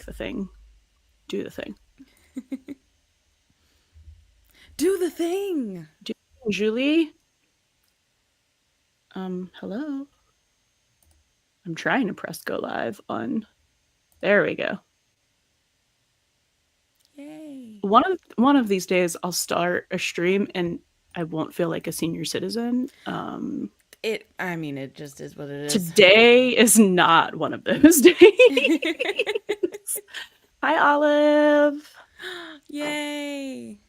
the thing. Do the thing. Do the thing. Julie? Hello? I'm trying to press go live on... There we go. Yay. One of these days, I'll start a stream and I won't feel like a senior citizen. It just is what it is. Today is not one of those days. Hi, Olive. Yay.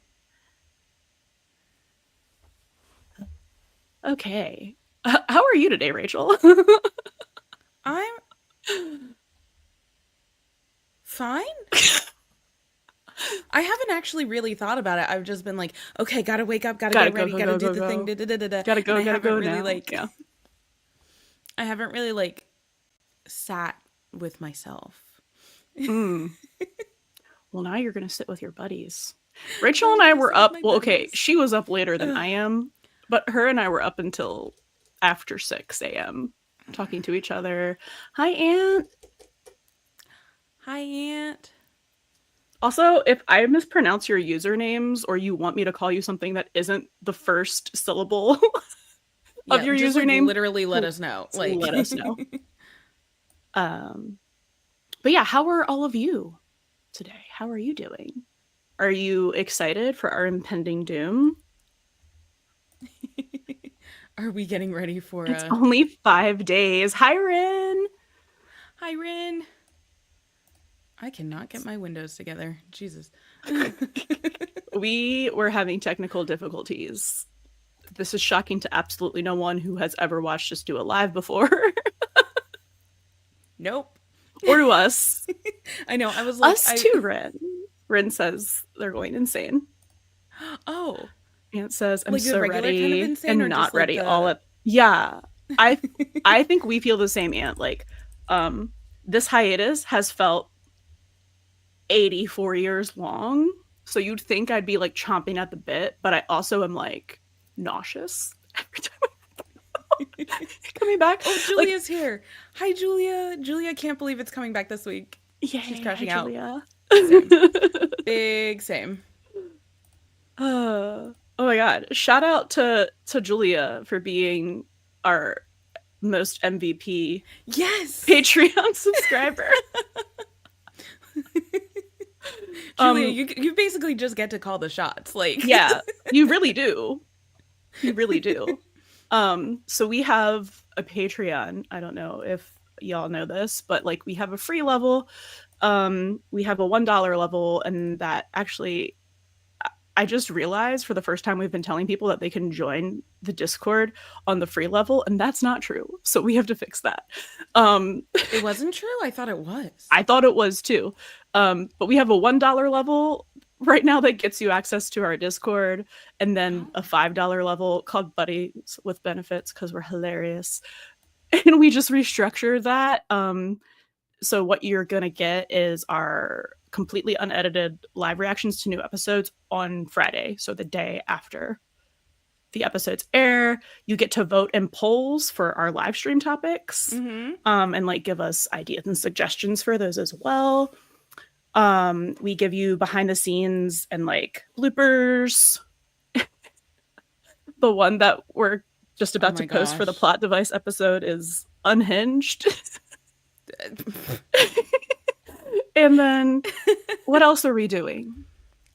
Okay. How are you today, Rachel? I'm fine. I haven't actually really thought about it. I've just been like, okay, gotta wake up, gotta get ready, gotta do the thing, Gotta go, gotta go really now. Yeah. I haven't really like sat with myself. Well, now you're gonna sit with your buddies. Rachel and I were up. Well, okay, she was up later than I am, but her and I were up until after 6 a.m. talking to each other. Hi, Aunt. Hi, Aunt. Also, if I mispronounce your usernames or you want me to call you something that isn't the first syllable of your just, username, like, literally let us know. Let us know. But yeah, how are all of you today? How are you doing? Are you excited for our impending doom? Are we getting ready for It's only 5 days. Hi, Rin. Hi, Rin. I cannot get my windows together. Jesus. We were having technical difficulties. This is shocking to absolutely no one who has ever watched us do a live before. Nope. Or to us. I know. I was like... Us too, Rin. Rin says they're going insane. Oh. Aunt says, I'm like so ready kind of insane, and not ready all at... Yeah. I think we feel the same, Aunt. Like, this hiatus has felt 84 years long. So you'd think I'd be like chomping at the bit, but I also am like nauseous every time coming back. Oh, Julia's here. Hi, Julia. Julia can't believe it's coming back this week. Yeah, she's crashing out. Julia. Same. Big same. Oh my god. Shout out to Julia for being our most MVP Patreon subscriber. Julia, you basically just get to call the shots. Like, yeah, you really do. You really do. So we have a Patreon. I don't know if y'all know this, but like we have a free level. We have a $1 level, and that actually, I just realized for the first time we've been telling people that they can join the Discord on the free level, and that's not true. So we have to fix that. It wasn't true? I thought it was. I thought it was too. But we have a $1 level right now that gets you access to our Discord, and then a $5 level called Buddies with Benefits because we're hilarious. And we just restructured that. So what you're going to get is our completely unedited live reactions to new episodes on Friday. So the day after the episodes air, you get to vote in polls for our live stream topics, and like give us ideas and suggestions for those as well. We give you behind the scenes and like bloopers. The one that we're just about to post for the plot device episode is unhinged. And then what else are we doing?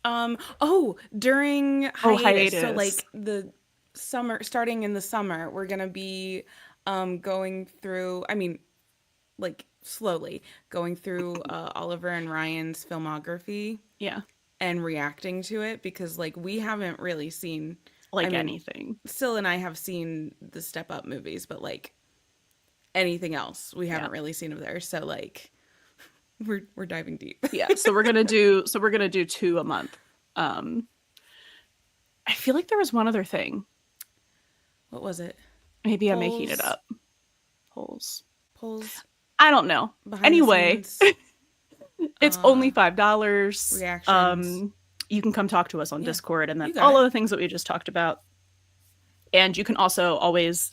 During hiatus. So like the summer, starting in the summer, we're gonna be going through, I mean, like slowly going through Oliver and Ryan's filmography. Yeah. And reacting to it, because like we haven't really seen anything. Syl and I have seen the Step Up movies, but like anything else we haven't really seen of theirs. So like we're diving deep. Yeah. So we're gonna do 2 a month. I feel like there was one other thing. What was it? Maybe I'm making it up. Polls. I don't know. Anyway, it's only $5. Reactions. You can come talk to us on Discord, and then all of the things that we just talked about. And you can also always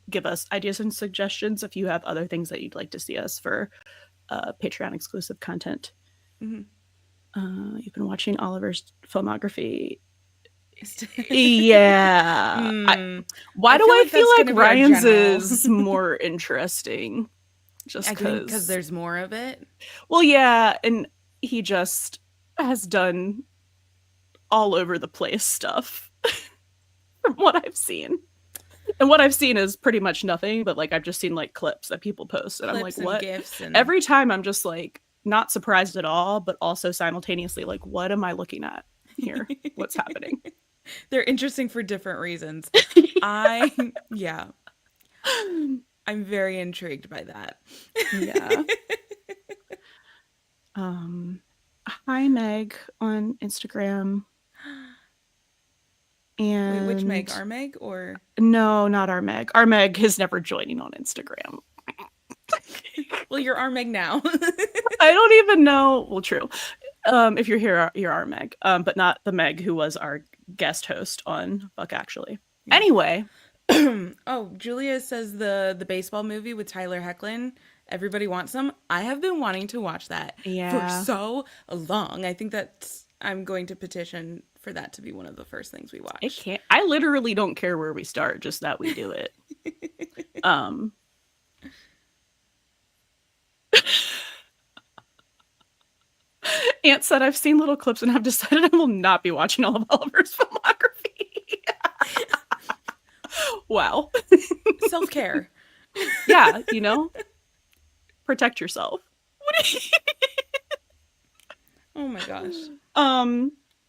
give us ideas and suggestions if you have other things that you'd like to see us for Patreon exclusive content. Mhm. You've been watching Oliver's filmography. Yeah. Mm, Why I do feel I like feel that's like gonna be our Ryan's general. is more interesting? Just I think because because. there's more of it. Well, yeah, and he just has done all over the place stuff from what I've seen. And what I've seen is pretty much nothing, but like I've just seen like clips that people post, and I'm like, Clips and what? gifs and Every time I'm just like not surprised at all, but also simultaneously like, what am I looking at here? What's happening? they're interesting for different reasons. Yeah, I'm very intrigued by that. Yeah. Hi Meg on Instagram. Wait, which Meg? And Our Meg or no, not our Meg. Our Meg is never joining on Instagram. well, you're our Meg now. I don't even know. Well, true. If you're here, you're our Meg. But not the Meg who was our guest host on Fuck Actually. Yeah. Anyway. Oh, Julia says the baseball movie with Tyler Hoechlin. Everybody wants some. I have been wanting to watch that for so long. I think I'm going to petition for that to be one of the first things we watch. It can't. I literally don't care where we start, just that we do it. Aunt said I've seen little clips and have decided I will not be watching all of Oliver's filmography. Wow. Self-care. Yeah, protect yourself. Oh my gosh.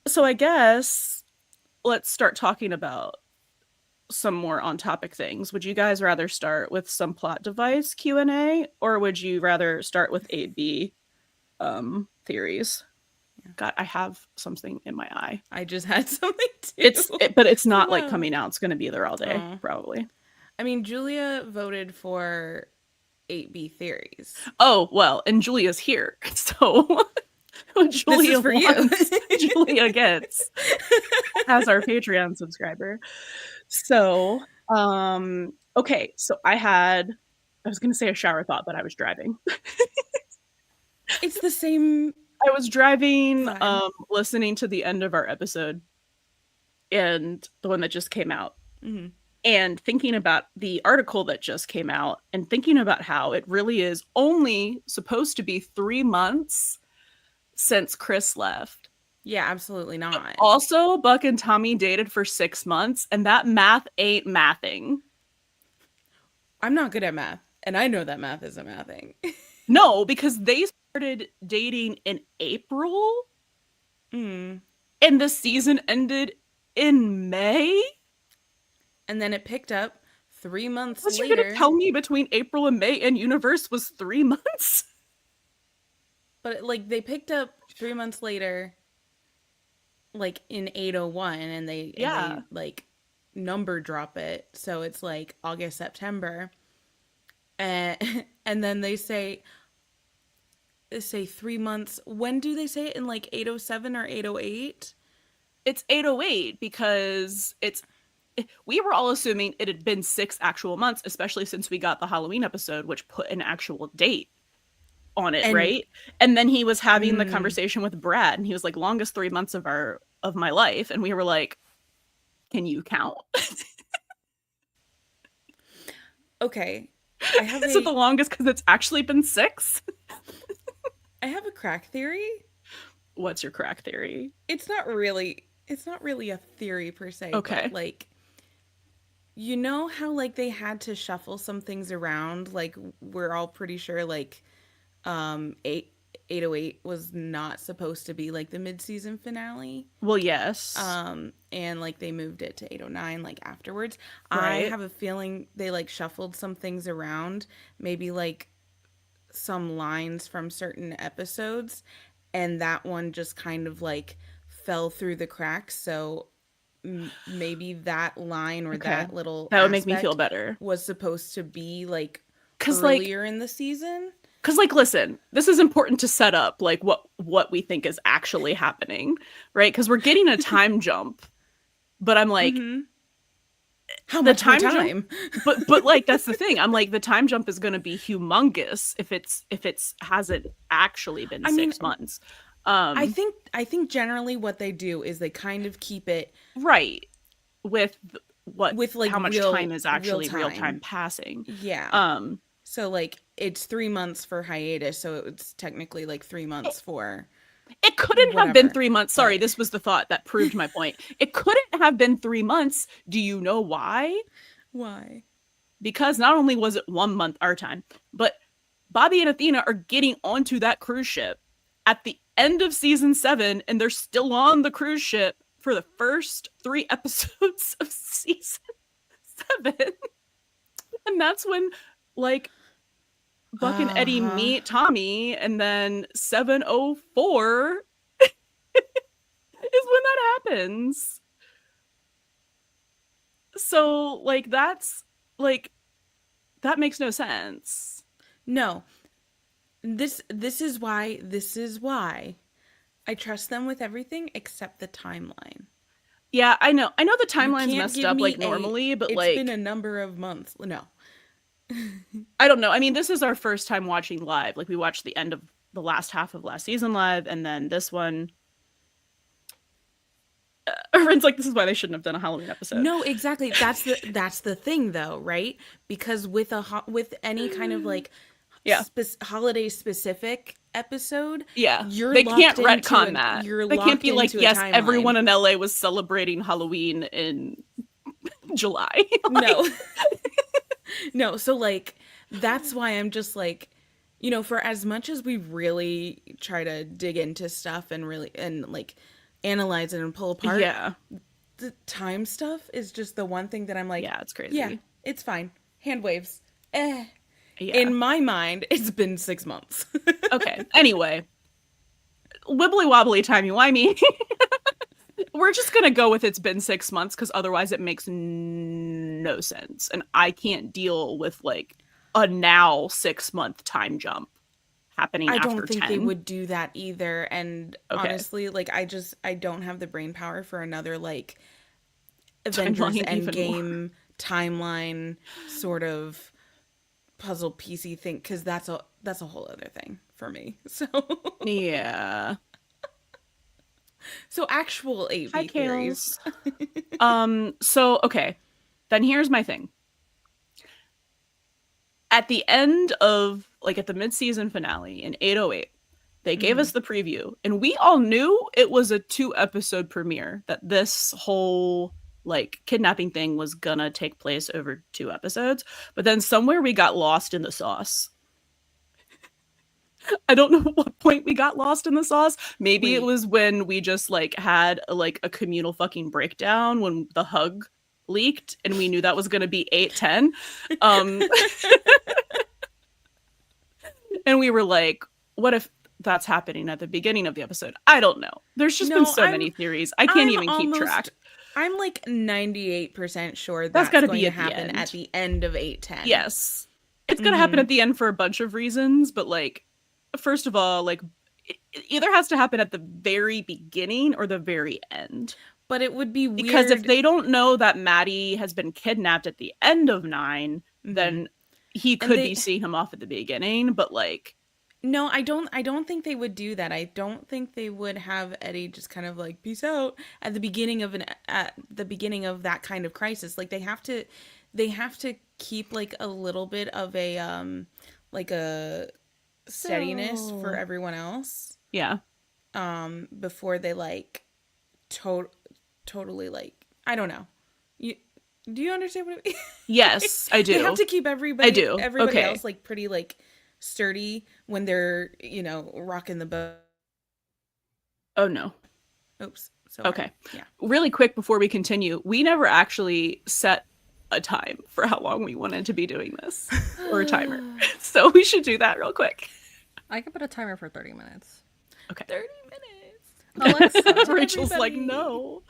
So I guess let's start talking about some more on topic things. Would you guys rather start with some plot device Q&A, or would you rather start with A/B theories? God, I have something in my eye. I just had something too. But it's not like coming out. It's going to be there all day, probably. I mean, Julia voted for 8B theories. Oh, well, and Julia's here. So Julia for wants, you. Julia gets as our Patreon subscriber. So, okay. So I was going to say a shower thought, but I was driving. It's the same. I was driving, listening to the end of our episode and the one that just came out. Mm-hmm. And thinking about the article that just came out and thinking about how it really is only supposed to be 3 months since Chris left. Yeah, absolutely not. But also, Buck and Tommy dated for 6 months, and that math ain't mathing. I'm not good at math, and I know that math isn't mathing. No, because they started dating in April, and the season ended in May. And then it picked up 3 months later. What, you're going to tell me between April and May and Universe was 3 months? But like they picked up 3 months later, like in 801, and they like number drop it, so it's like August, September, and then they say 3 months. When do they say it? In like 807 or 808? It's 808 because we were all assuming it had been 6 actual months, especially since we got the Halloween episode, which put an actual date on it, right? And then he was having the conversation with Brad, and he was like, longest 3 months of my life. And we were like, can you count? Okay. Is it the longest because it's actually been 6? I have a crack theory. What's your crack theory? It's not really a theory per se. Okay. But like, you know how like they had to shuffle some things around? Like we're all pretty sure like 808 was not supposed to be like the mid-season finale. Well, yes. And like they moved it to 809 like afterwards. Right. I have a feeling they like shuffled some things around, maybe like some lines from certain episodes, and that one just kind of like fell through the cracks. So maybe that line or that little that would make me feel better was supposed to be like earlier in the season. Because, like, listen, this is important to set up, like, what we think is actually happening, right? Because we're getting a time jump, but I'm like, How the much more time time? but like that's the thing. I'm like the time jump is going to be humongous if it's hasn't actually been I mean, 6 months. I think generally what they do is they kind of keep it Right. With what with like how much time is real actually real time time. passing. Yeah. Um So like it's 3 months for hiatus, so it's technically like 3 months for it couldn't have been whatever. 3 months. Sorry, But this was the thought that proved my point. It couldn't have been 3 months. Do you know why? why? Because not only was it 1 month our time, but Bobby and Athena are getting onto that cruise ship at the end of season 7, and they're still on the cruise ship for the first 3 episodes of season 7. And that's when, like, Buck and Eddie Uh-huh. meet Tommy, and then 704 is when that happens. So, like, that's like that makes no sense. No. This is why I trust them with everything except the timeline. Yeah, I know. I know the You timeline's can't messed give up me like a normally, but it's been a like number of months. No. I don't know. I mean, this is our first time watching live. Like we watched the end of the last half of last season live, and then this one. Rin's like, this is why they shouldn't have done a Halloween episode. No, exactly. That's the thing though, right? Because with any kind of like Yeah, holiday specific episode, yeah. They can't retcon that. you're They can't locked be like, into a yes, timeline. everyone in LA was celebrating Halloween in July. No. No, so like that's why I'm just like, for as much as we really try to dig into stuff and really and like analyze it and pull apart, Yeah, the time stuff is just the one thing that I'm like, yeah, it's yeah, crazy. it's fine. Hand waves. Eh. Yeah. In my mind, it's been 6 months. Okay. Anyway, wibbly wobbly timey wimey. We're just gonna go with it's been 6 months because otherwise it makes no sense, and I can't deal with like a now 6 month time jump happening I after don't think they 10. would do that either. And Okay, honestly, like I don't have the brain power for another like Avengers timeline even more. Endgame timeline sort of puzzle piecey thing because that's a whole other thing for me. So Yeah. so actual Hi, AV theories. Kales. So okay, then here's my thing. At the end of like at the mid-season finale in 808, they gave Hmm. us the preview, and we all knew it was a 2 episode premiere, that this whole like kidnapping thing was gonna take place over 2 episodes. But then somewhere we got lost in the sauce. I don't know what point we got lost in the sauce. Maybe it Wait, was when we just like had like a communal fucking breakdown when the hug leaked and we knew that was going to be 810. Um and we were like, what if that's happening at the beginning of the episode? I don't know. There's just been no, so many theories. I can't I'm even keep track. almost I'm like 98% sure That's got that's to going be to at the happen at end. the end of 810. Yes. It's going to happen Mm-hmm. at the end for a bunch of reasons, but like first of all, like it either has to happen at the very beginning or the very end. But it would be Because if weird. they don't know that Maddie has been kidnapped at the end of 9, Hmm. then he And could be they seeing him off at the beginning, but like No, I don't think they would do that. I don't think they would have Eddie just kind of like peace out at the beginning of that kind of crisis. Like they have to keep like a little bit of a like a steadiness for so everyone else yeah. before they like to- totally like I don't know. You do you understand what I mean? Yes, I They have do. to keep I everybody do. everybody Okay. else like pretty like sturdy when they're rocking the boat. Oh no. Oops, so hard. Okay. Yeah. Really quick before we continue, we never actually set a time for how long we wanted to be doing this or a timer. So we should do that real quick. I could put a timer for 30 minutes. Okay. 30 minutes. Alexa, Rachel's like, everybody. no.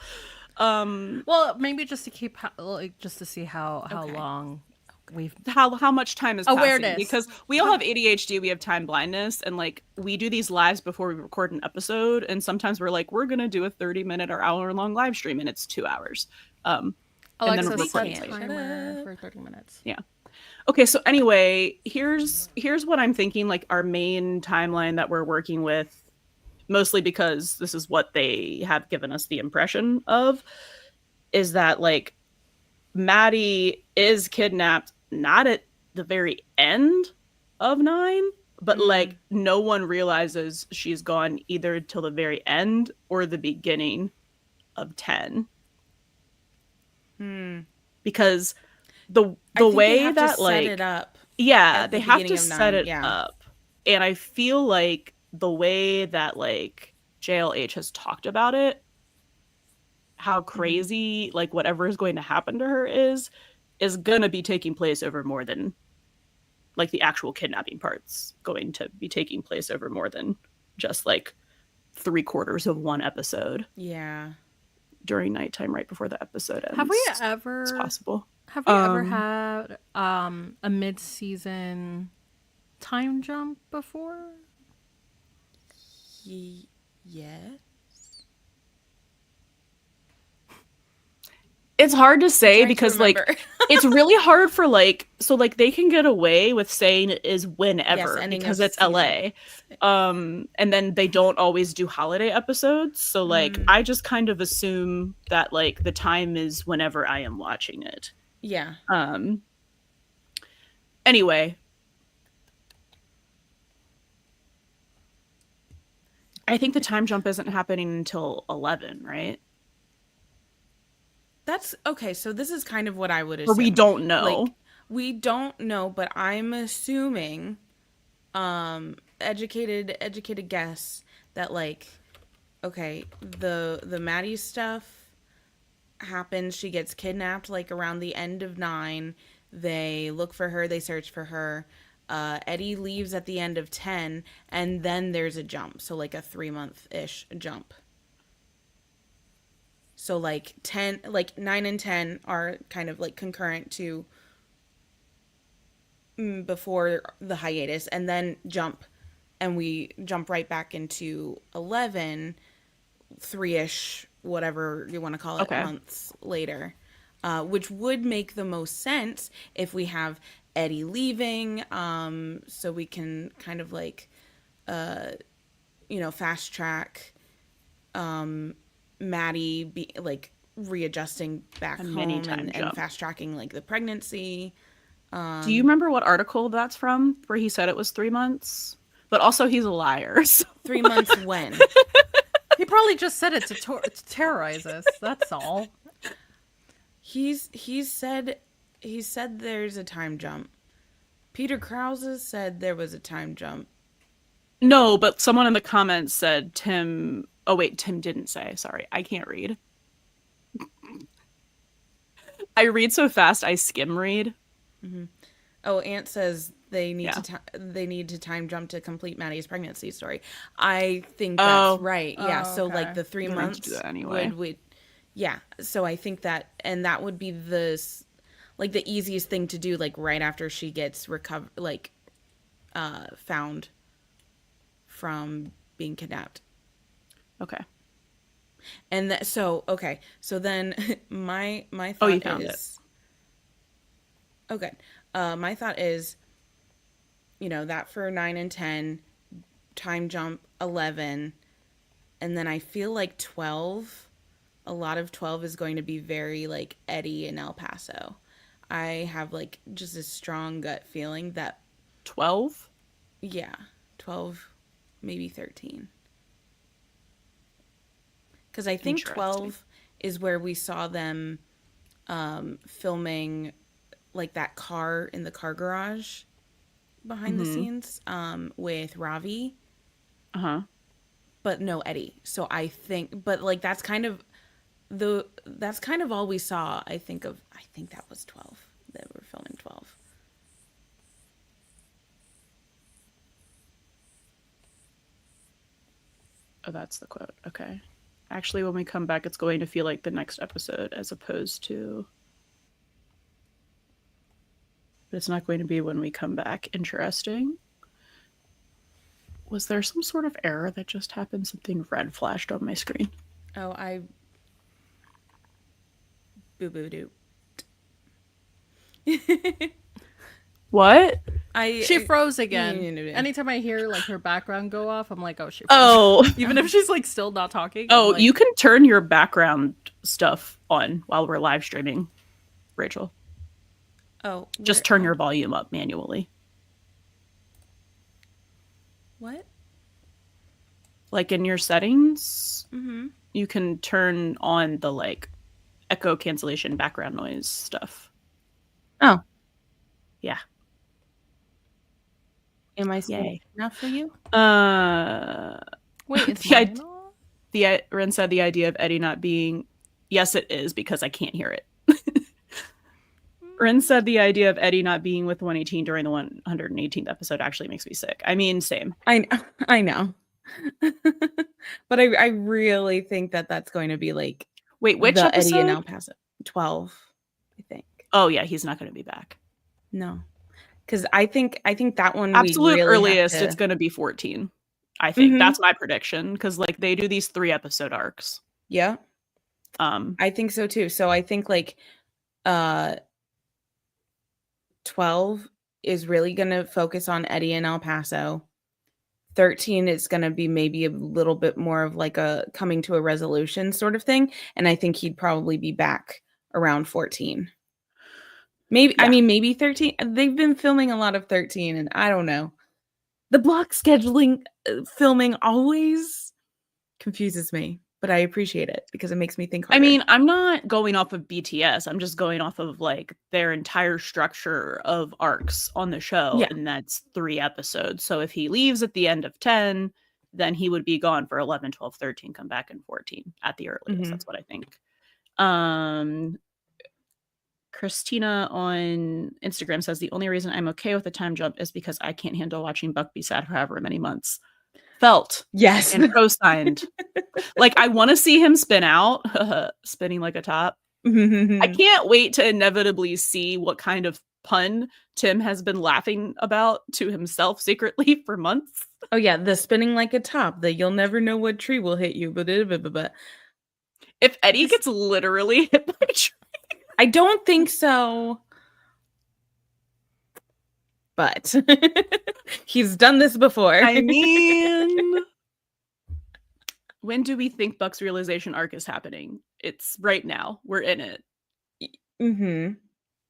well, maybe just to keep like just to see how Okay. long we've. How much time is passing, Awareness. because we all have ADHD, we have time blindness, and like we do these lives before we record an episode, and sometimes we're like, we're gonna do a 30-minute or hour long live stream, and it's 2 hours. and then Alexa, recording set later. timer for 30 minutes. Yeah. Okay, so anyway, here's what I'm thinking, like our main timeline that we're working with, mostly because this is what they have given us the impression of, is that like Maddie is kidnapped not at the very end of 9, but like no one realizes she's gone either till the very end or the beginning of 10. Because the I think way they have that to like set it up. yeah, at the they have beginning to of set 9, it yeah. up. And I feel like the way that like JLH has talked about it, how crazy like whatever is going to happen to her is going to be taking place over more than like the actual kidnapping part's going to be taking place over more than just like 3/4 of one episode Yeah. during nighttime right before the episode ends. Have we It's ever possible. had a mid-season time jump before? Yeah. It's hard to say trying to because like remember. it's really hard for like, so like they can get away with saying it is whenever ending because of it's LA. And then they don't always do holiday episodes. So like I just kind of assume that like the time is whenever I am watching it. Yeah. Anyway, I think the time jump isn't happening until 11, right? That's okay. So this is kind of what I would assume. Or we don't know. Like, we don't know, but I'm assuming, educated guess that like, okay, the Maddie stuff happens. She gets kidnapped like around the end of 9. They look for her. They search for her. Eddie leaves at the end of 10, and then there's a jump. So like a 3-month-ish jump. So like 10, like 9 and 10 are kind of like concurrent to before the hiatus, and then jump, and we jump right back into 11, 3-ish, whatever you want to call it, months later, which would make the most sense if we have Eddie leaving, so we can kind of like, fast track Maddie be like readjusting back home and fast tracking like the pregnancy. Do you remember what article that's from where he said it was 3 months? But also he's a liar. So. 3 months when? He probably just said it to terrorize us. That's all. He said there's a time jump. Peter Krause said there was a time jump. No, but someone in the comments said Tim. Oh wait, Tim didn't say. Sorry, I can't read. I read so fast, I skim read. Mm-hmm. Oh, Ant says they need to time jump to complete Maddie's pregnancy story. I think that's right. Yeah. So like the 3 months do that anyway. would yeah. So I think that, and that would be the easiest thing to do, like right after she gets found from being kidnapped. Okay. And so then my thought oh, you found is it. Okay. My thought is, that for 9 and 10, time jump 11, and then I feel like 12, a lot of 12 is going to be very like Eddie in El Paso. I have like just a strong gut feeling that 12? Yeah, 12, maybe 13. Because I think 12 is where we saw them filming like that car in the car garage behind the scenes with Ravi. But no Eddie. So I think, but like that's kind of all we saw. I think that was 12. That we're filming 12. Oh, that's the quote. Okay. Actually, when we come back, it's going to feel like the next episode as opposed to... But it's not going to be when we come back. Interesting. Was there some sort of error that just happened? Something red flashed on my screen. Oh, boo-boo-doo. What? She froze again. Yeah. Anytime I hear like her background go off, I'm like, oh, she froze. Oh. Even if she's like still not talking. Oh, I'm like, you can turn your background stuff on while we're live streaming, Rachel. Oh, Just turn your volume up manually. What? Like in your settings, Mm-hmm. you can turn on the like echo cancellation background noise stuff. Oh. Yeah. Am I Yay. saying enough for you? wait, it's the mine off? Ren said the idea of Eddie not being. Yes, it is because I can't hear it. Ren said the idea of Eddie not being with 118 during the 118th episode actually makes me sick. I mean, same. I know. But I really think that that's going to be like Wait, which the episode? Eddie and El Paso 12, I think. Oh yeah, he's not going to be back. No, because I think that one Absolute we really earliest, have to... it's going to be 14. I think Mhm. that's my prediction because like they do these 3 episode arcs. Yeah, I think so too. So I think like 12 is really going to focus on Eddie and El Paso. 13 is going to be maybe a little bit more of like a coming to a resolution sort of thing. And I think he'd probably be back around 14. Maybe, Yeah. I mean, maybe 13. They've been filming a lot of 13 and I don't know. The block scheduling filming always confuses me, but I appreciate it because it makes me think harder. I mean, I'm not going off of BTS. I'm just going off of like their entire structure of arcs on the show. Yeah. And that's 3 episodes. So if he leaves at the end of 10, then he would be gone for 11, 12, 13, come back in 14 at the earliest. Mhm. That's what I think. Christina on Instagram says the only reason I'm okay with the time jump is because I can't handle watching Buck be sad for however many months. Felt yes. and co-signed. Like I want to see him spin out, spinning like a top. I can't wait to inevitably see what kind of pun Tim has been laughing about to himself secretly for months. Oh yeah, the spinning like a top, the you'll never know what tree will hit you, but if Eddie gets literally hit by a tree. I don't think so. But he's done this before. I mean, when do we think Buck's realization arc is happening? It's right now. We're in it. Mm-hmm.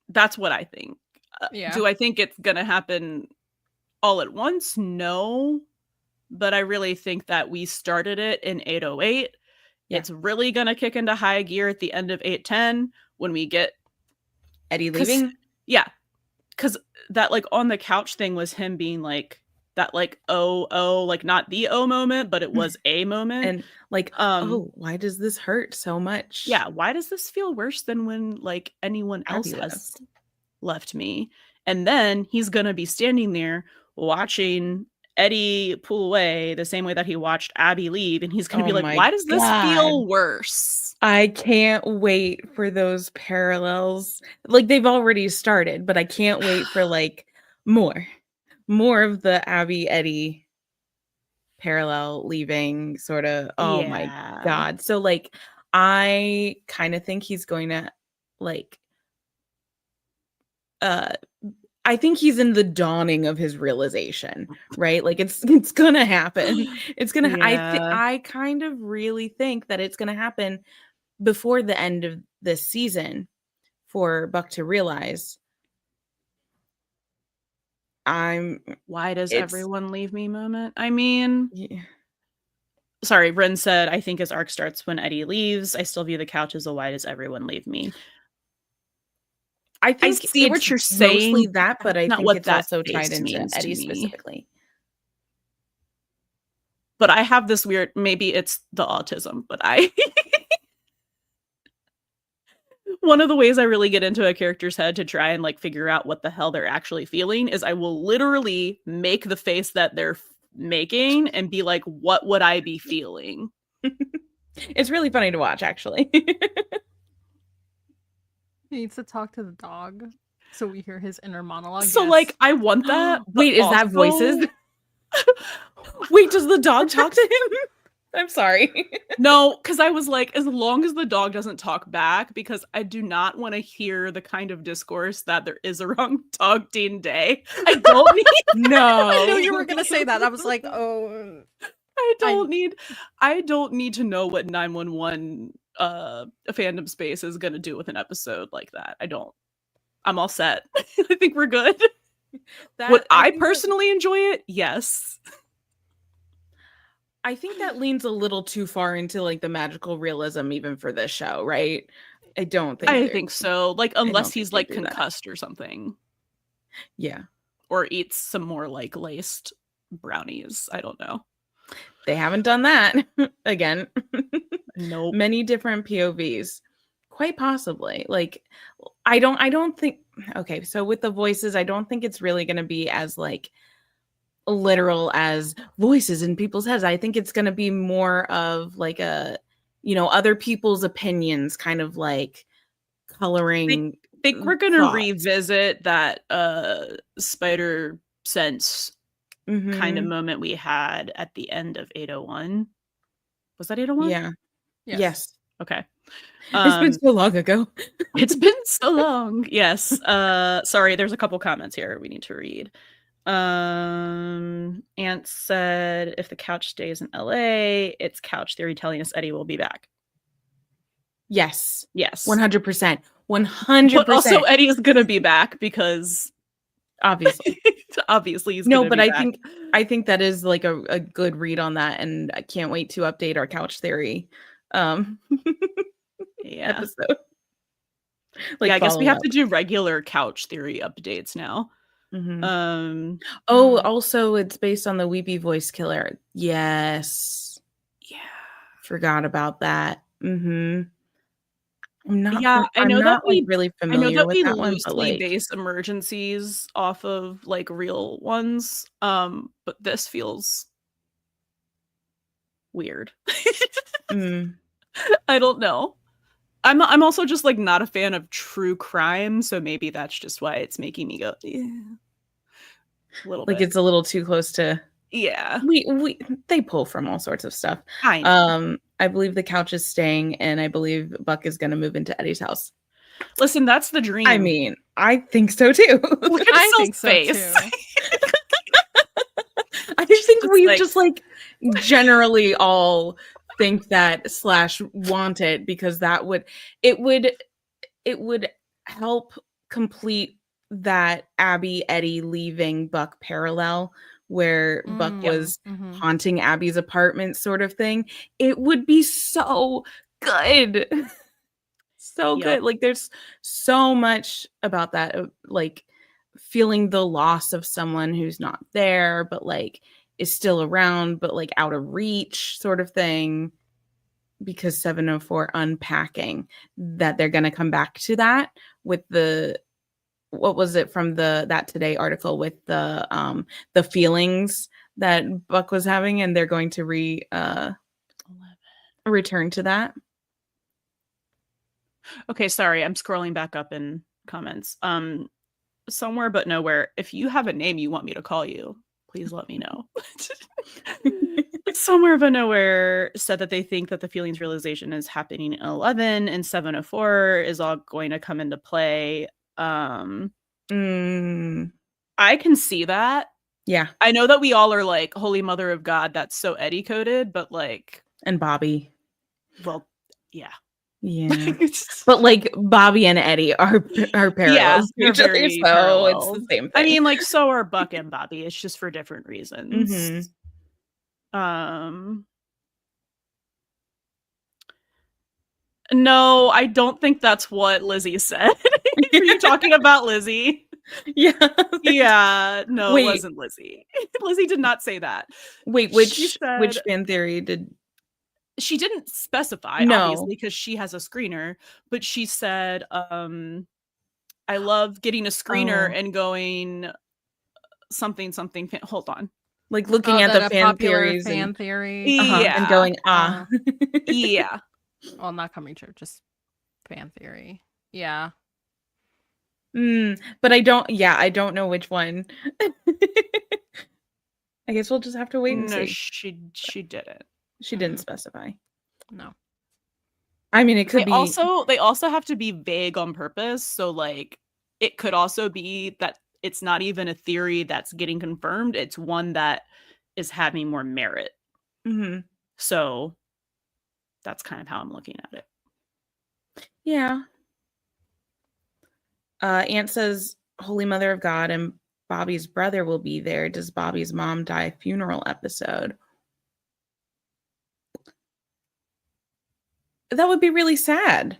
That's what I think. Yeah. Do I think it's going to happen all at once? No. But I really think that we started it in 808. Yeah. It's really going to kick into high gear at the end of 810 when we get Eddie leaving. Yeah. Because that like on the couch thing was him being like that like oh like not the moment, but it was a moment. And like oh, why does this hurt so much? Yeah, why does this feel worse than when like anyone else Abby has left me? And then he's gonna be standing there watching Eddie pull away the same way that he watched Abby leave, and he's gonna be like, why does this feel worse? I can't wait for those parallels. Like they've already started, but I can't wait for like more of the Abby Eddie parallel leaving sort of. Oh my god. So like I kind of think he's going to like I think he's in the dawning of his realization, right? Like it's gonna happen. It's gonna. Yeah. I kind of really think that it's gonna happen before the end of this season for Buck to realize. Why does everyone leave me moment? I mean, yeah. Sorry, Ren said, I think his arc starts when Eddie leaves. I still view the couch as a why does everyone leave me? I think see what you're saying. Mostly that, but I not think what it's that also tied face into means to Eddie me. specifically. But I have this weird, maybe it's the autism, but one of the ways I really get into a character's head to try and like figure out what the hell they're actually feeling is I will literally make the face that they're making and be like, what would I be feeling? It's really funny to watch, actually. He needs to talk to the dog so we hear his inner monologue. So like I want that. Wait, is that voices? Wait, does the dog talk to him? I'm sorry. No, because I was like, as long as the dog doesn't talk back, because I do not want to hear the kind of discourse that there is around Dog Dean Day. I don't need No. I knew you were gonna say that. I was like, oh, I don't need to know what 911 fandom space is gonna do with an episode like that. I don't. I'm all set. I think we're good. Would I think personally enjoy it? Yes. I think that leans a little too far into like the magical realism even for this show, right? I don't think I they're- think so. Like, don't unless think he's they like do that. concussed or something, Yeah. or eats some more like laced brownies. I don't know. They haven't done that again. Nope. Many different POVs. Quite possibly. Like I don't think okay, so with the voices, I don't think it's really going to be as like literal as voices in people's heads. I think it's going to be more of like a other people's opinions kind of like coloring Think we're gonna thoughts. revisit that spider sense kind of Mhm. moment we had at the end of 801. Was that 801? Yeah. Yes. Okay. It's been so long ago. It's been so long. Yes. Sorry, there's a couple comments here we need to read. Ant said if the couch stays in LA, it's couch theory telling us Eddie will be back. Yes. Yes. 100%. 100%. But also Eddie is gonna be back because obviously. obviously he's No, gonna but be I back. think that is like a good read on that, and I can't wait to update our couch theory Yeah. episode. Yeah, I guess we follow have up. to do regular couch theory updates now. Mhm. Oh, Also it's based on the Weepy Voice Killer. Yes. yeah. Forgot about that. Mhm. Yeah, I know that like we really I know familiar that with we that one, but loosely like base emergencies off of like real ones. But this feels weird. mm, I don't know. I'm also just like not a fan of true crime, so maybe that's just why it's making me go, yeah. A little like bit. it's a little too close to Yeah. they pull from all sorts of stuff. I know. I believe the couch is staying, and I believe Buck is going to move into Eddie's house. Listen, that's the dream. I mean, I think so too. Look at I Syl's think so face. too. I just think Just we like- just like generally all think that / want it because it would help complete that Abby Eddie leaving Buck parallel where Buck was haunting Abby's apartment sort of thing. It would be so good. So good. Like there's so much about that like feeling the loss of someone who's not there but like is still around but like out of reach sort of thing, because 704 unpacking that they're going to come back to that with the what was it from that Today article with the feelings that Buck was having, and they're going to return to that. Okay, sorry, I'm scrolling back up in comments. Somewhere but nowhere, if you have a name you want me to call you, please let me know. Somewhere but nowhere said that they think that the feelings realization is happening in 11 and 704 is all going to come into play. I can see that. Yeah. I know that we all are like, Holy Mother of God, that's so Eddie coded, but like, and Bobby. Well, yeah. Yeah. But like Bobby and Eddie are parallels to each other, so parallel. it's the same thing. I mean, like, so are Buck and Bobby. It's just for different reasons. No, I don't think that's what Lizzie said. Are you talking about Lizzie? Yeah. Yeah. No, it wasn't Lizzie. Lizzie did not say that. Wait, which fan theory did? She didn't specify, obviously, because she has a screener, but she said, I love getting a screener and going something. Hold on. Like looking at the fan theories. Theory. Yeah. And going, Yeah. Well, not coming true, just fan theory. Yeah. But I don't know which one. I guess we'll just have to wait and see. She didn't. She didn't specify. No. I mean, it could They be. also have to be vague on purpose. So like it could also be that it's not even a theory that's getting confirmed. It's one that is having more merit. Mhm. So that's kind of how I'm looking at it. Yeah. Aunt says, Holy Mother of God and Bobby's brother will be there. Does Bobby's mom die funeral episode? That would be really sad.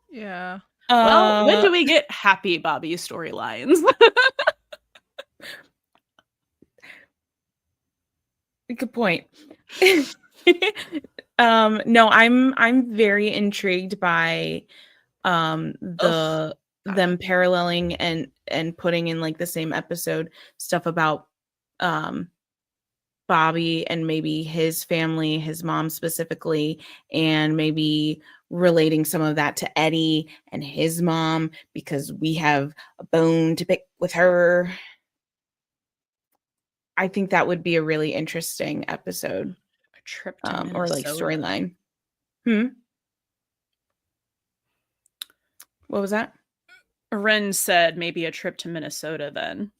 Yeah. Well, when do we get happy Bobby storylines? Good point. No, I'm very intrigued by them paralleling and putting in like the same episode stuff about Bobby and maybe his family, his mom specifically, and maybe relating some of that to Eddie and his mom because we have a bone to pick with her. I think that would be a really interesting episode, A trip to or like Minnesota. storyline. What was that? Ren said maybe a trip to Minnesota then.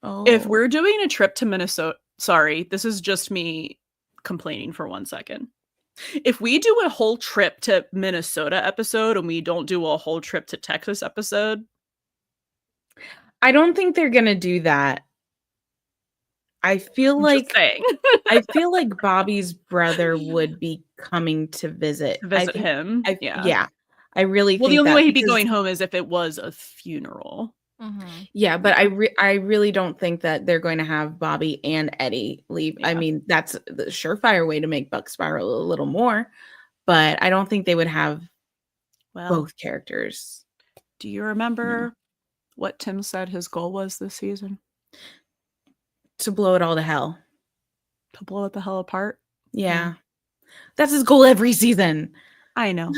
Oh, If we're doing a trip to Minnesota, sorry, this is just me complaining for 1 second. If we do a whole trip to Minnesota episode and we don't do a whole trip to Texas episode, I don't think they're gonna do that. I feel I'm like just saying. I feel like Bobby's brother would be coming to visit. To visit I think, him. yeah. I really Well, think the only that way he'd be because- going home is if it was a funeral. Mm-hmm. Yeah, but I really don't think that they're going to have Bobby and Eddie leave. I Yeah. mean, that's the surefire way to make Buck spiral a little more, but I don't think they would have Well, both characters. do you remember what Tim said his goal was this season? To blow it all to hell. To blow it the hell apart? Yeah. That's his goal every season. I know.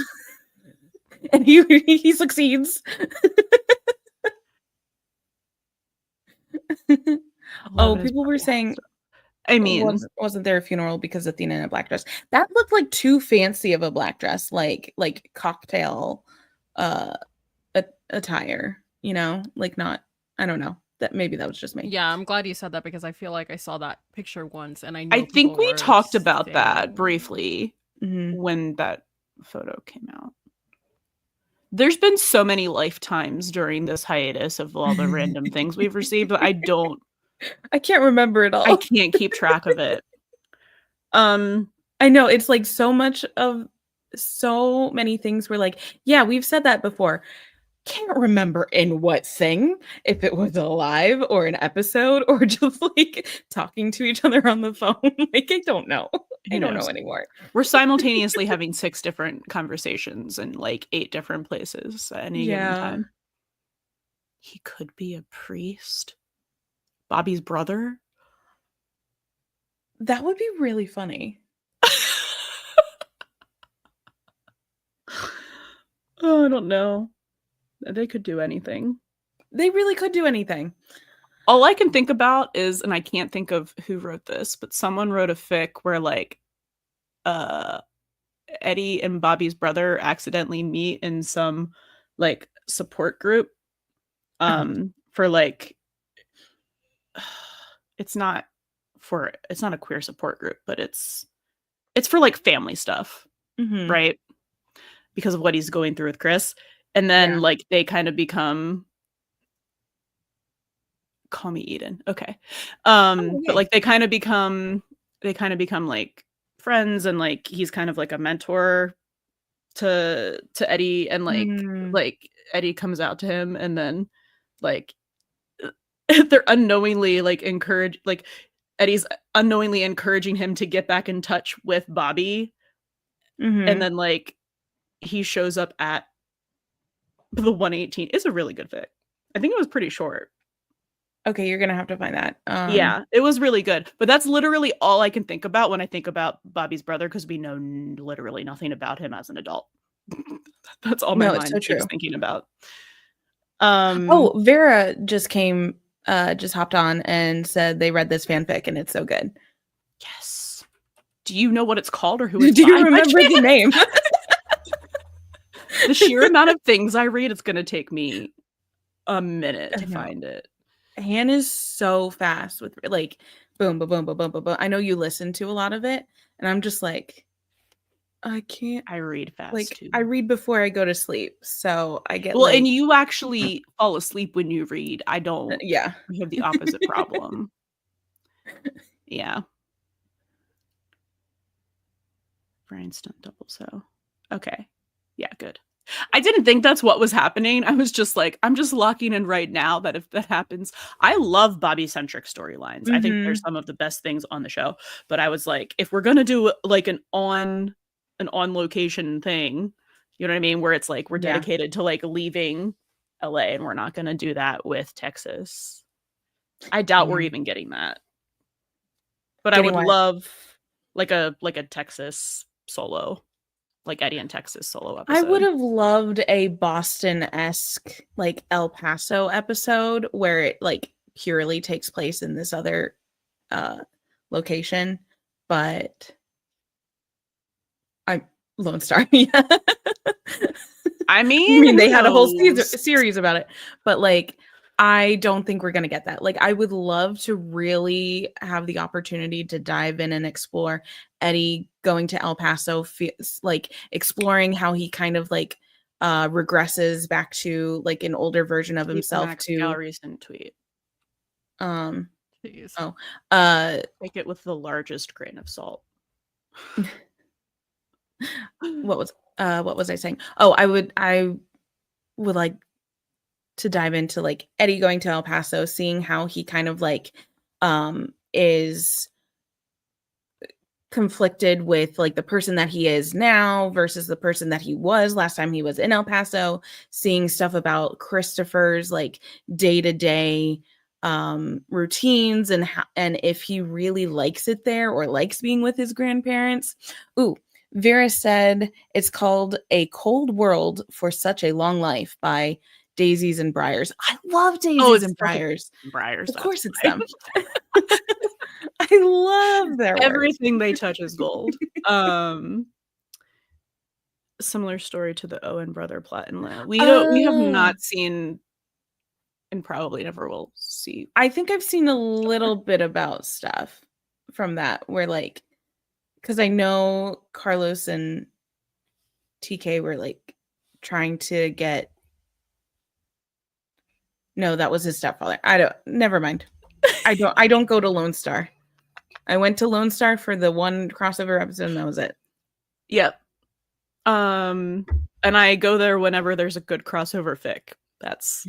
And he succeeds. Oh, people were saying, I mean, wasn't there a funeral because Athena in a black dress? That looked like too fancy of a black dress, like cocktail attire, you know, like not, I don't know. That maybe that was just me. Yeah, I'm glad you said that because I feel like I saw that picture once and I know I think people we were talked about that saying- briefly Mhm. when that photo came out. There's been so many lifetimes during this hiatus of all the random things we've received, but I can't remember it all. I can't keep track of it. I know it's like so many things were like, yeah, we've said that before. Can't remember in what thing, if it was alive or an episode or just like talking to each other on the phone. Like, I don't know. I don't know anymore. We're simultaneously having 6 different conversations in like 8 different places at any given time. He could be a priest. Bobby's brother. That would be really funny. Oh, I don't know. They could do anything. They really could do anything. All I can think about is, and I can't think of who wrote this, but someone wrote a fic where like Eddie and Bobby's brother accidentally meet in some like support group for like it's not a queer support group, but it's for like family stuff, right? Because of what he's going through with Chris. And then like they kind of become, call me Eden. Okay. But like they kind of become like friends, and like he's kind of like a mentor to Eddie, and like Eddie comes out to him, and then like they're unknowingly like Eddie's unknowingly encouraging him to get back in touch with Bobby. And then like he shows up at the 118. It's a really good fic. I think it was pretty short. Okay, you're gonna have to find that. Yeah, it was really good. But that's literally all I can think about when I think about Bobby's brother, because we know literally nothing about him as an adult. That's all my mind is thinking about. Vera just hopped on and said they read this fanfic and it's so good. Yes. Do you know what it's called or who it's Do you by? remember the name? The sheer amount of things I read, it's gonna take me a minute to find it. Hannah's so fast with like boom, boom, boom, boom, boom, boom, boom. I know you listen to a lot of it, and I'm just like, I can't. I read fast Like too. I read before I go to sleep, so I get Well, like, and you actually fall asleep when you read. I don't. yeah. I have the opposite problem. Yeah. Brain stunt double so. Okay. Yeah, good. I didn't think that's what was happening. I was just like, I'm just locking in right now that if that happens, I love Bobby-centric storylines. I think they're some of the best things on the show. But I was like, if we're gonna do like an on location thing, you know what I mean? Where it's like we're dedicated to like leaving LA and we're not gonna do that with Texas. I doubt we're even getting that. But I would love like a Texas solo. Like Eddie in Texas solo episode. I would have loved a Boston-esque like El Paso episode where it like purely takes place in this other location, but I'm Lone Star. Yeah. I mean, they had a whole series about it, but like I don't think we're going to get that. Like I would love to really have the opportunity to dive in and explore Eddie going to El Paso, like exploring how he kind of like regresses back to like an older version of himself. Max to Gal recent tweet. Jeez. Take it with the largest grain of salt. What was I saying? Oh, I would like to dive into like Eddie going to El Paso, seeing how he kind of like is conflicted with like the person that he is now versus the person that he was last time he was in El Paso, seeing stuff about Christopher's like day-to-day routines and if he really likes it there or likes being with his grandparents. Ooh, Vera said it's called A Cold World for Such a Long Life by Daisies and Briars. I love Daisies and Briars. Briars. Of course it's them. I love their everything they touch is gold. Similar story to the Owen brother plot in Lana. We have not seen and probably never will see. I think I've seen a little bit about stuff from that where like because I know Carlos and TK were like trying to get. No, that was his stepfather. Never mind. I don't go to Lone Star. I went to Lone Star for the one crossover episode and that was it. Yep. And I go there whenever there's a good crossover fic. That's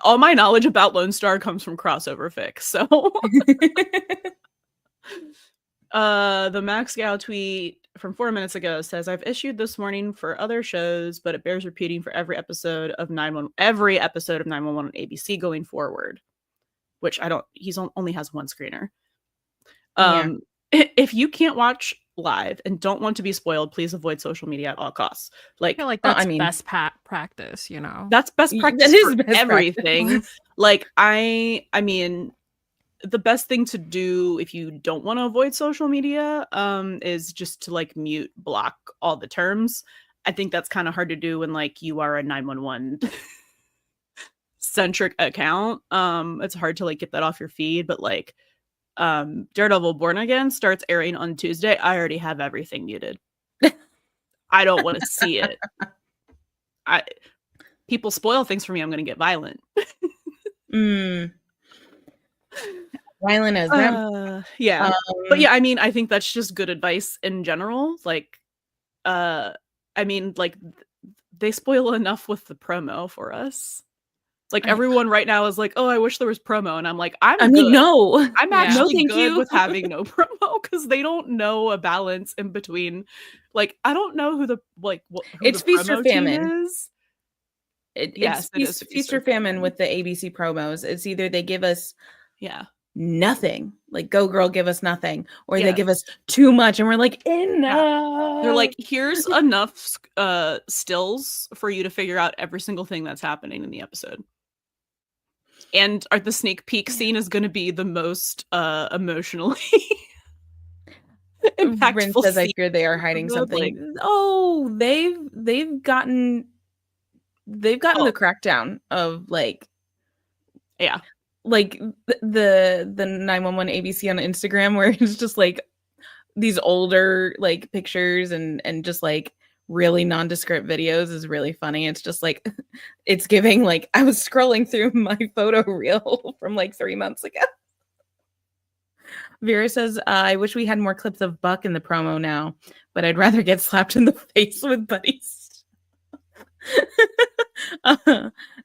all my knowledge about Lone Star comes from crossover fic. So the Max Gao tweet from 4 minutes ago says, I've issued this morning for other shows, but it bears repeating for every episode of 911 on ABC going forward. Which he's only has one screener. If you can't watch live and don't want to be spoiled, please avoid social media at all costs. Like, I feel like that's best practice, you know. That's best practice for everything. Practice. Like I mean, the best thing to do if you don't want to avoid social media is just to like mute, block all the terms. I think that's kind of hard to do when like you are a 911 centric account. It's hard to like get that off your feed, but like Daredevil Born Again starts airing on Tuesday. I already have everything muted. I don't want to see it. People spoil things for me, I'm going to get violent. Violent as them. Yeah. But yeah, I mean, I think that's just good advice in general. Like, I mean, like they spoil enough with the promo for us. Like everyone right now is like, oh, I wish there was promo. And I'm like, I'm actually good with having no promo because they don't know a balance in between. Like, I don't know who it's Feast or Famine. It's Feast or Famine with the ABC promos. It's either they give us nothing, like Go Girl give us nothing, or they give us too much and we're like, enough. They're like, here's enough stills for you to figure out every single thing that's happening in the episode. And the sneak peek scene is going to be the most emotionally Bryn says, "I fear they are hiding something." Like, Oh, they've gotten the crackdown of like yeah. like the 911 ABC on Instagram where it's just like these older like pictures and just like really nondescript videos is really funny. It's just like it's giving like I was scrolling through my photo reel from like 3 months ago. Vera says, I wish we had more clips of Buck in the promo now, but I'd rather get slapped in the face with buddies.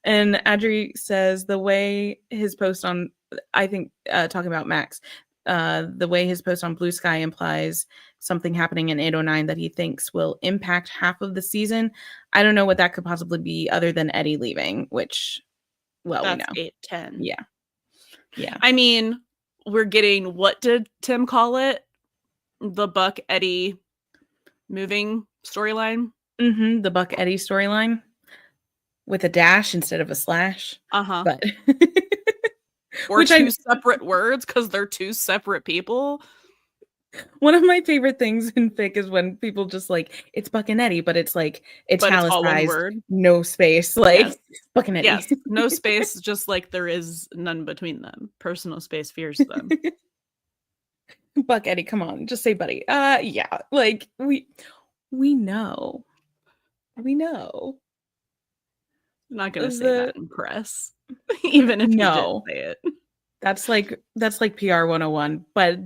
And Adri says the way his post on, I think, talking about Max, the way his post on Blue Sky implies something happening in 809 that he thinks will impact half of the season. I don't know what that could possibly be other than Eddie leaving, which, well, that's we know. 8-10. Yeah. Yeah. I mean, we're getting, what did Tim call it? The Buck Eddie moving storyline? Mm-hmm. The Buck Eddie storyline with a dash instead of a slash. Uh-huh. But or two separate words because they're two separate people. One of my favorite things in fic is when people just like it's Buck and Eddie, but it's like it's italicized, no space, like yes. Buck and Eddie. Yes, no space, just like there is none between them. Personal space fears them. Buck Eddie, come on, just say buddy. Yeah, like we know. We know. I'm not gonna say that in press, even if you did say it. That's like PR 101, but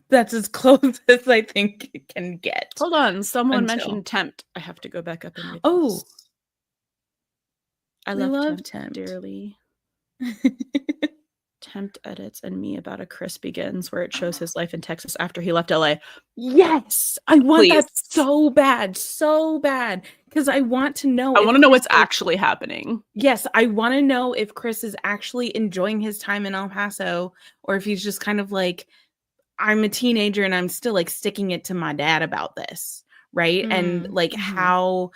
that's as close as I think it can get. Hold on, someone mentioned Tempt. I have to go back up and read this. I love Tempt dearly. Tempt edits and me about a Chris Begins where it shows his life in Texas after he left LA. Yes, I want that so bad, because I want to know. I want to know what's actually happening. Yes, I want to know if Chris is actually enjoying his time in El Paso, or if he's just kind of like, I'm a teenager and I'm still like sticking it to my dad about this, right? And like how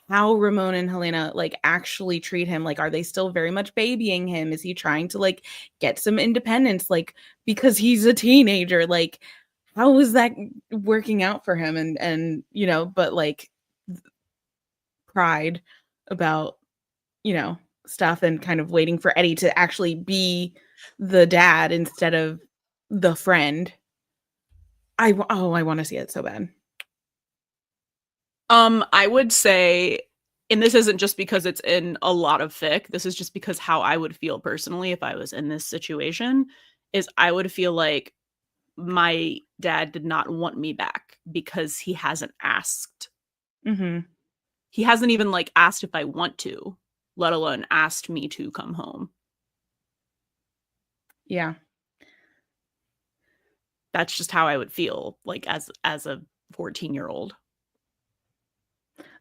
Ramon and Helena like actually treat him. Like, are they still very much babying him? Is he trying to like get some independence, like because he's a teenager? Like, how is that working out for him? And you know, but like pride about, you know, stuff and kind of waiting for Eddie to actually be the dad instead of the friend. I want to see it so bad. I would say, and this isn't just because it's in a lot of fic, this is just because how I would feel personally if I was in this situation, is I would feel like my dad did not want me back because he hasn't asked. Mm-hmm. He hasn't even like asked if I want to, let alone asked me to come home. Yeah. That's just how I would feel like as a 14-year-old.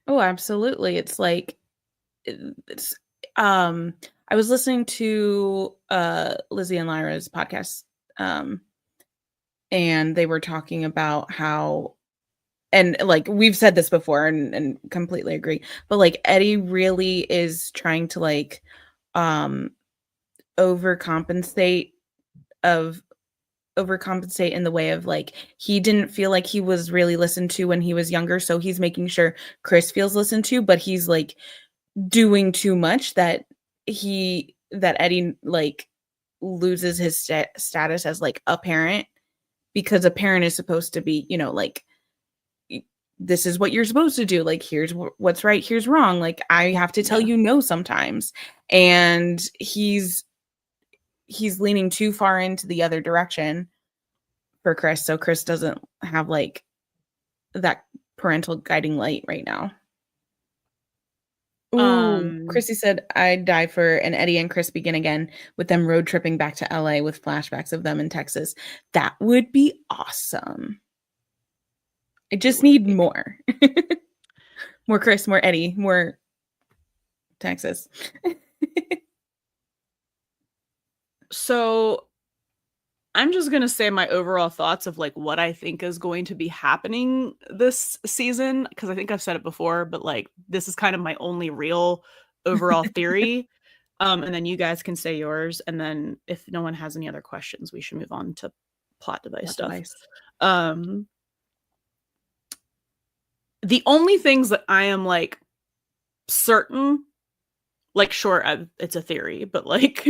Oh, absolutely. It's like I was listening to Lizzie and Lyra's podcast, and they were talking about how, and like we've said this before and completely agree, but like Eddie really is trying to like overcompensate in the way of like he didn't feel like he was really listened to when he was younger, so he's making sure Chris feels listened to, but he's like doing too much that Eddie like loses his status as like a parent, because a parent is supposed to be, you know, like this is what you're supposed to do, like here's what's right, here's wrong, like I have to tell you no sometimes, and he's leaning too far into the other direction for Chris. So Chris doesn't have like that parental guiding light right now. Ooh, Chrissy said, I'd die for an Eddie and Chris begin again with them road tripping back to LA with flashbacks of them in Texas. That would be awesome. I just need more. More Chris, more Eddie, more Texas. So I'm just going to say my overall thoughts of like what I think is going to be happening this season, because I think I've said it before, but like this is kind of my only real overall theory. And then you guys can say yours. And then if no one has any other questions, we should move on to plot device stuff. the only things that I am like certain, like sure it's a theory, but like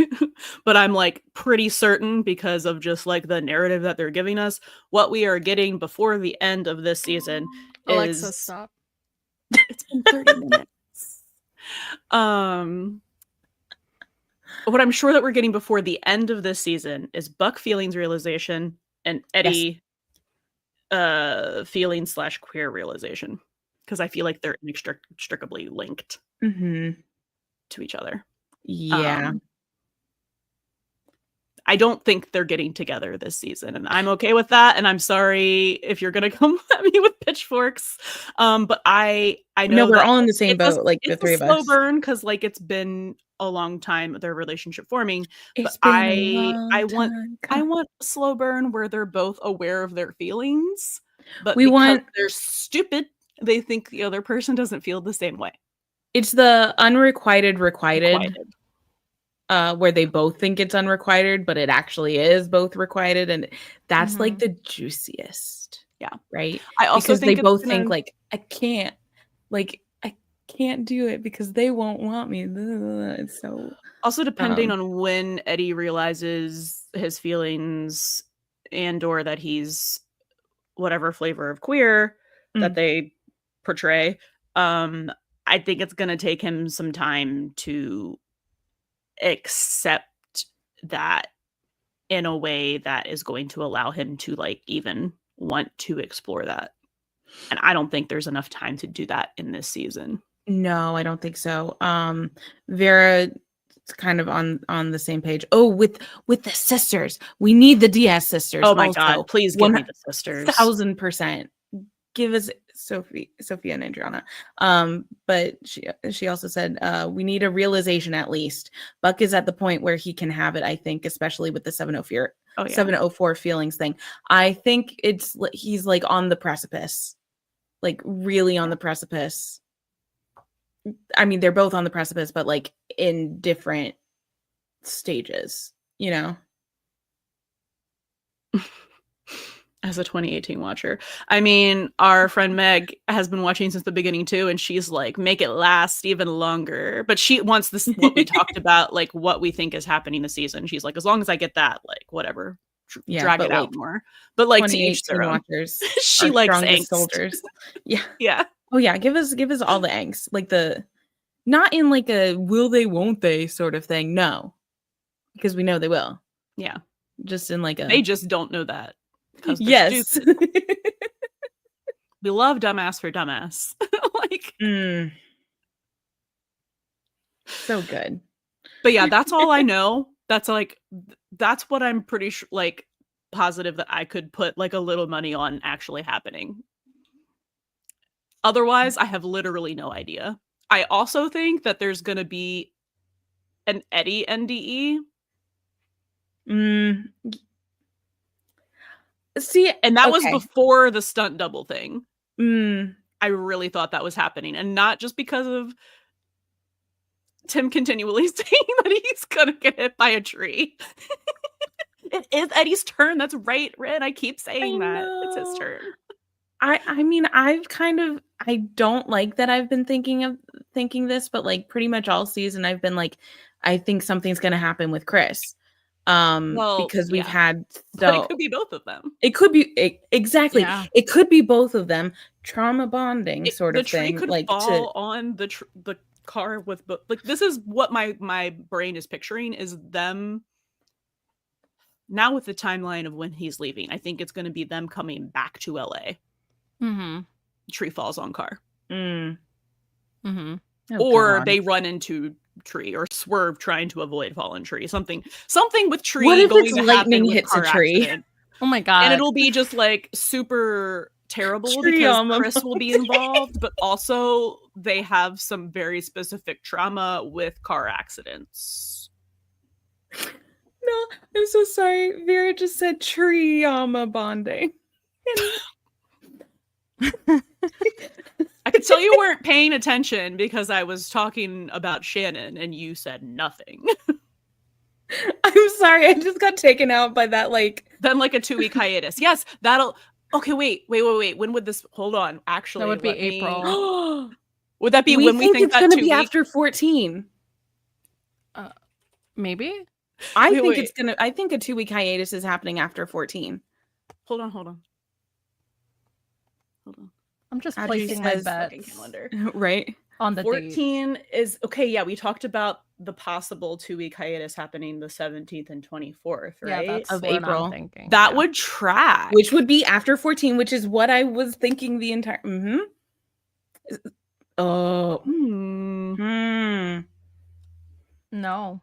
but I'm like pretty certain because of just like the narrative that they're giving us, what we are getting before the end of this season Alexa, is stop. it's been 30 minutes. What I'm sure that we're getting before the end of this season is Buck feelings realization and Eddie feelings / queer realization, because I feel like they're inextricably linked to each other. Yeah. I don't think they're getting together this season, and I'm okay with that. And I'm sorry if you're gonna come at me with pitchforks. But I know No, we're that all in the same boat, like the it's three a of slow us. burn because like it's been a long time their relationship forming. It's But been a I long want time. a slow burn where they're both aware of their feelings, but We because want they're stupid, they think the other person doesn't feel the same way. it's the unrequited requited. Requited. Where they both think it's unrequited, but it actually is both requited, and that's like the juiciest. Yeah. Right. I also because think they it's both gonna- think like I can't do it because they won't want me. It's so Also, depending on when Eddie realizes his feelings and or that he's whatever flavor of queer that they portray, I think it's going to take him some time to accept that in a way that is going to allow him to like even want to explore that. And I don't think there's enough time to do that in this season. No, I don't think so. Vera kind of on the same page. Oh, with the sisters. We need the Diaz sisters. Oh my also. god, please give me the sisters. 1000%. Give us Sophia and Adriana. But she also said we need a realization at least. Buck is at the point where he can have it, I think, especially with the 704 feelings thing. I think he's like on the precipice. Like really on the precipice. I mean, they're both on the precipice, but like in different stages, you know? As a 2018 watcher. I mean, our friend Meg has been watching since the beginning too, and she's like, make it last even longer. But she wants this, what we talked about, like what we think is happening this season. She's like, as long as I get that, like whatever, drag it out more. But like to each their own. Watchers she likes angst. Soldiers. Yeah. Yeah. Oh yeah, give us all the angst. Like not in like a will they, won't they sort of thing. No. Because we know they will. Yeah. Just in like they just don't know that. Yes. We love dumbass for dumbass. Like so good. But yeah, that's all I know. That's what I'm pretty sure, like positive that I could put like a little money on actually happening. Otherwise, I have literally no idea. I also think that there's going to be an Eddie NDE. See, and that was before the stunt double thing. I really thought that was happening, and not just because of Tim continually saying that he's gonna get hit by a tree. It is Eddie's turn. That's right, Red. I keep saying that. It's his turn. I mean, I don't like that I've been thinking this, but like pretty much all season I've been like, I think something's gonna happen with Chris. Because we've had but it could be both of them. It could be exactly. Yeah. It could be both of them. Trauma bonding sort of thing. The tree could like fall on the car with like this is what my brain is picturing is them now with the timeline of when he's leaving. I think it's going to be them coming back to LA. Tree falls on car. Or they run into tree or swerve trying to avoid fallen tree. Something with tree. What if going it's to lightning hits a tree? Accident. Oh my god! And it'll be just like super terrible because Chris will be involved, but also they have some very specific trauma with car accidents. No, I'm so sorry. Vera just said trauma bonding. I could tell you weren't paying attention because I was talking about Shannon and you said nothing. I'm sorry. I just got taken out by that. Then like a 2-week hiatus. Yes, Okay, wait. When would this? Hold on. Actually, That would be let me- April. Would that be we when we think it's that gonna 2 be week? after 14. Maybe. I Wait, think wait. it's gonna. I think a 2-week hiatus is happening after 14. Hold on. I'm just Audrey placing my says- bets Fucking calendar. Right. on the date. 14 is okay. Yeah, we talked about the possible 2-week hiatus happening the 17th and 24th, Yeah, right? that's Of what April. I'm thinking. That yeah. would track. Which would be after 14, which is what I was thinking the entire. Oh. Hmm. No.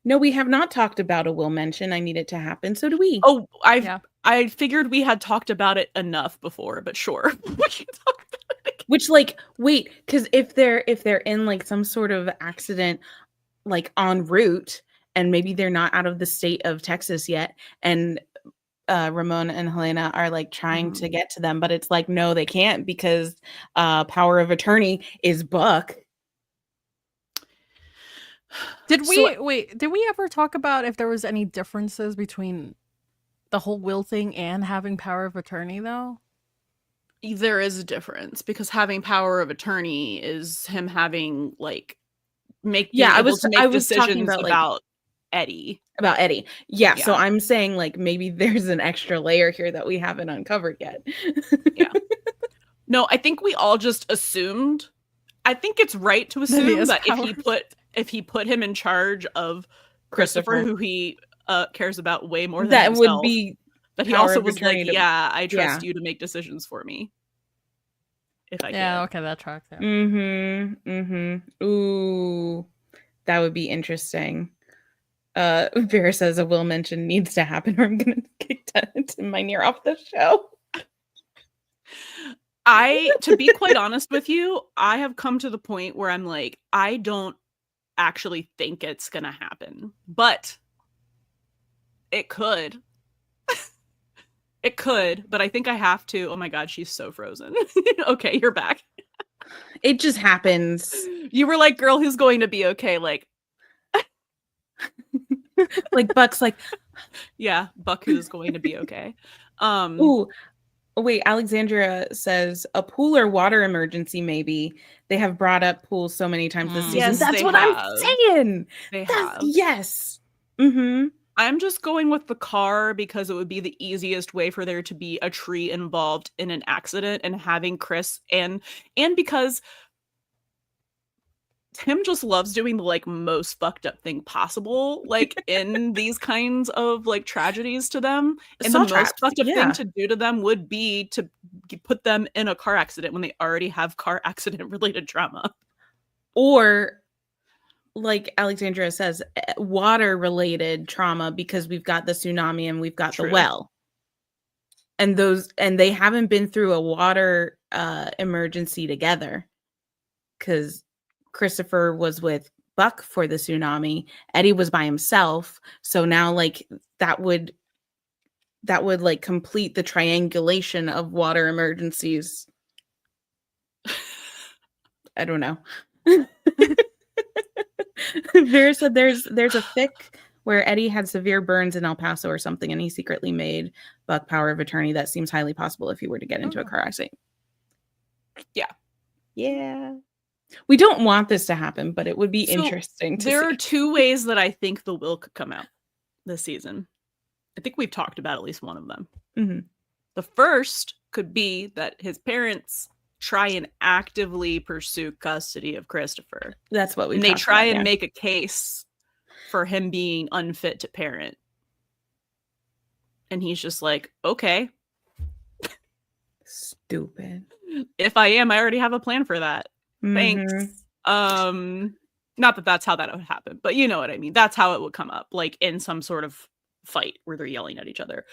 No, we have not talked about a will mention. I need it to happen. So do we. Oh, Yeah. I figured we had talked about it enough before, but sure. We can talk about it again. Which, like, wait, because if they're in like some sort of accident, like en route, and maybe they're not out of the state of Texas yet, and Ramon and Helena are like trying to get to them, but it's like, no, they can't because power of attorney is Buck. Did we So- wait? Did we ever talk about if there was any differences between the whole will thing and having power of attorney, though? There is a difference because having power of attorney is him having like make Yeah, I able was- to make I was talking decisions about, like- about Eddie. About Eddie. Yeah, so Yeah. I'm saying like maybe there's an extra layer here that we haven't uncovered yet. No, I think we all just assumed. I think it's right to he assume has that powers. if he put him in charge of Christopher, Christopher. who he cares about way more than That would himself, be that he power also of was attorney like, to- yeah, I trust yeah. you to make decisions for me. If I Yeah. can. Okay, that tracks. Yeah. Ooh, that would be interesting. Vera says a will mention needs to happen or I'm gonna kick Tim Minear off the show. To be quite honest with you, I have come to the point where I'm like, I don't actually think it's gonna happen, but it could. It could, but I think I have to. Oh my god, she's so frozen. Okay, you're back. It just happens. You were like, girl, who's going to be okay? Like, Like Buck's like, yeah, Buck who's going to be okay. ooh. Oh, wait, Alexandria says a pool or water emergency, maybe. They have brought up pools so many times this season. Yes, That's they what have. I'm saying. They That's, have. yes. Mm-hmm. I'm just going with the car because it would be the easiest way for there to be a tree involved in an accident and having Chris and because Tim just loves doing the like most fucked up thing possible, like in these kinds of like tragedies to them. And Saw the traps, most fucked up yeah. thing to do to them would be to put them in a car accident when they already have car accident related trauma. Or like Alexandria says, water related trauma because we've got the tsunami and we've got True. the well. And they haven't been through a water emergency together because Christopher was with Buck for the tsunami. Eddie was by himself. So now like that would like complete the triangulation of water emergencies. I don't know. Vera said there's a fic where Eddie had severe burns in El Paso or something, and he secretly made Buck power of attorney. That seems highly possible if he were to get into a car accident. Yeah. We don't want this to happen, but it would be So, interesting to There see. are two ways that I think the will could come out this season. I think we've talked about at least one of them. Mhm. The first could be that his parents try and actively pursue custody of Christopher. That's what we And they try and make a case for him being unfit to parent. And he's just like, okay, stupid. if I am, I already have a plan for that. Thanks. Mhm. Not that that's how that would happen, but you know what I mean. That's how it would come up, like in some sort of fight where they're yelling at each other.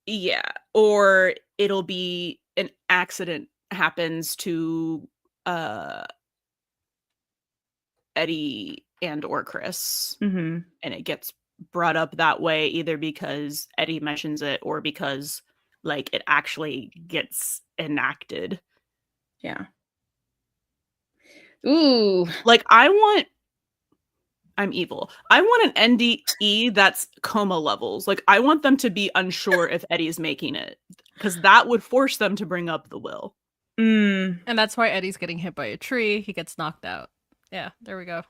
Yeah, or it'll be an accident happens to Eddie and or Chris, Mhm. and it gets brought up that way either because Eddie mentions it or because like it actually gets enacted. Yeah. Ooh. Like I want I'm evil. I want an NDE that's coma levels. Like, I want them to be unsure if Eddie's making it, because that would force them to bring up the will. Mm. And that's why Eddie's getting hit by a tree. He gets knocked out. Yeah, there we go.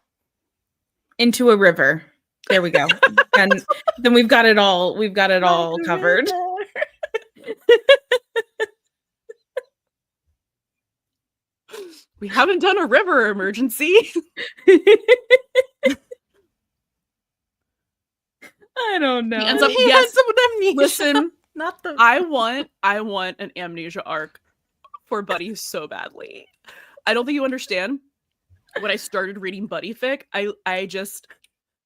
Into a river. There we go. And then we've got it all. We've got it all covered. We haven't done a river emergency. I don't know. He ends up, He yes, had some amnesia. listen, Not the. I want an amnesia arc for Buddy so badly. I don't think you understand. When I started reading Buddy fic, I just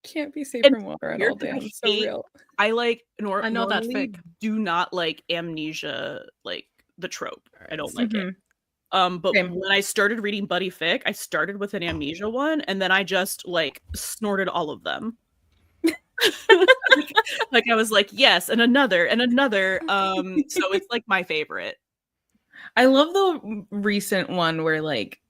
Can't be safe And from water at here's all the damn. thing, So real. I like I know that normally fic. do not like amnesia, like the trope. I don't like it. Mhm. But Same. when I started reading Buddy fic, I started with an amnesia one, and then I just like snorted all of them. like I was like, yes, and another, and another. So it's like my favorite. I love the recent one where like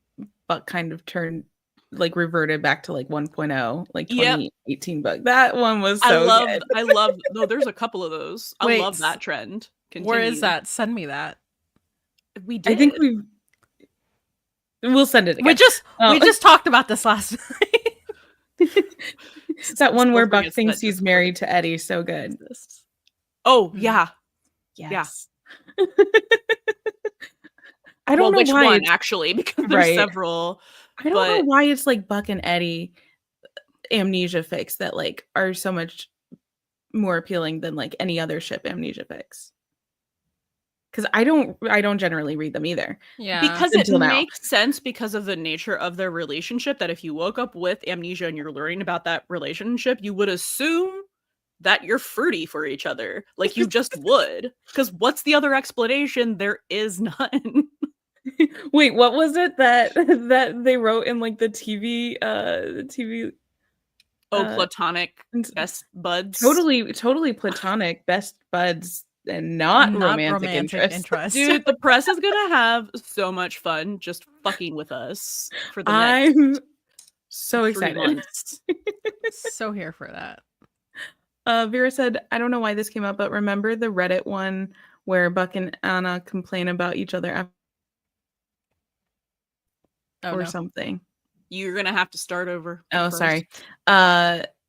Buck kind of turned like reverted back to like 1.0, like Yep. 2018 Buck. That one was so good. I love. No, there's a couple of those. I Wait, love that trend. Where is Continue. that? Send me that. We did. I think we'll send it again. We just talked about this last night. It's that one where Buck It's thinks that he's Discord married to Eddie. So good. exists. Oh Mm. yeah. Yes. I don't know which why. one actually, because there's Right. several. I don't know but- why it's like Buck and Eddie amnesia fics that like are so much more appealing than like any other ship amnesia fics. Because I don't generally read them either. Yeah. Because it Until now. makes sense because of the nature of their relationship, that if you woke up with amnesia and you're learning about that relationship, you would assume that you're fruity for each other. Like you just would. Because what's the other explanation? There is none. Wait, what was it that they wrote in like the TV Oh, Uh, platonic it's best buds. totally platonic best buds and not romantic interest. Dude, the press is gonna have so much fun just fucking with us for the next I'm so 3 excited. months. So here for that. Vera said, I don't know why this came up, but remember the Reddit one where Buck and Anna complain about each other Oh, or no. something. You're gonna have to start over. Oh, first. sorry.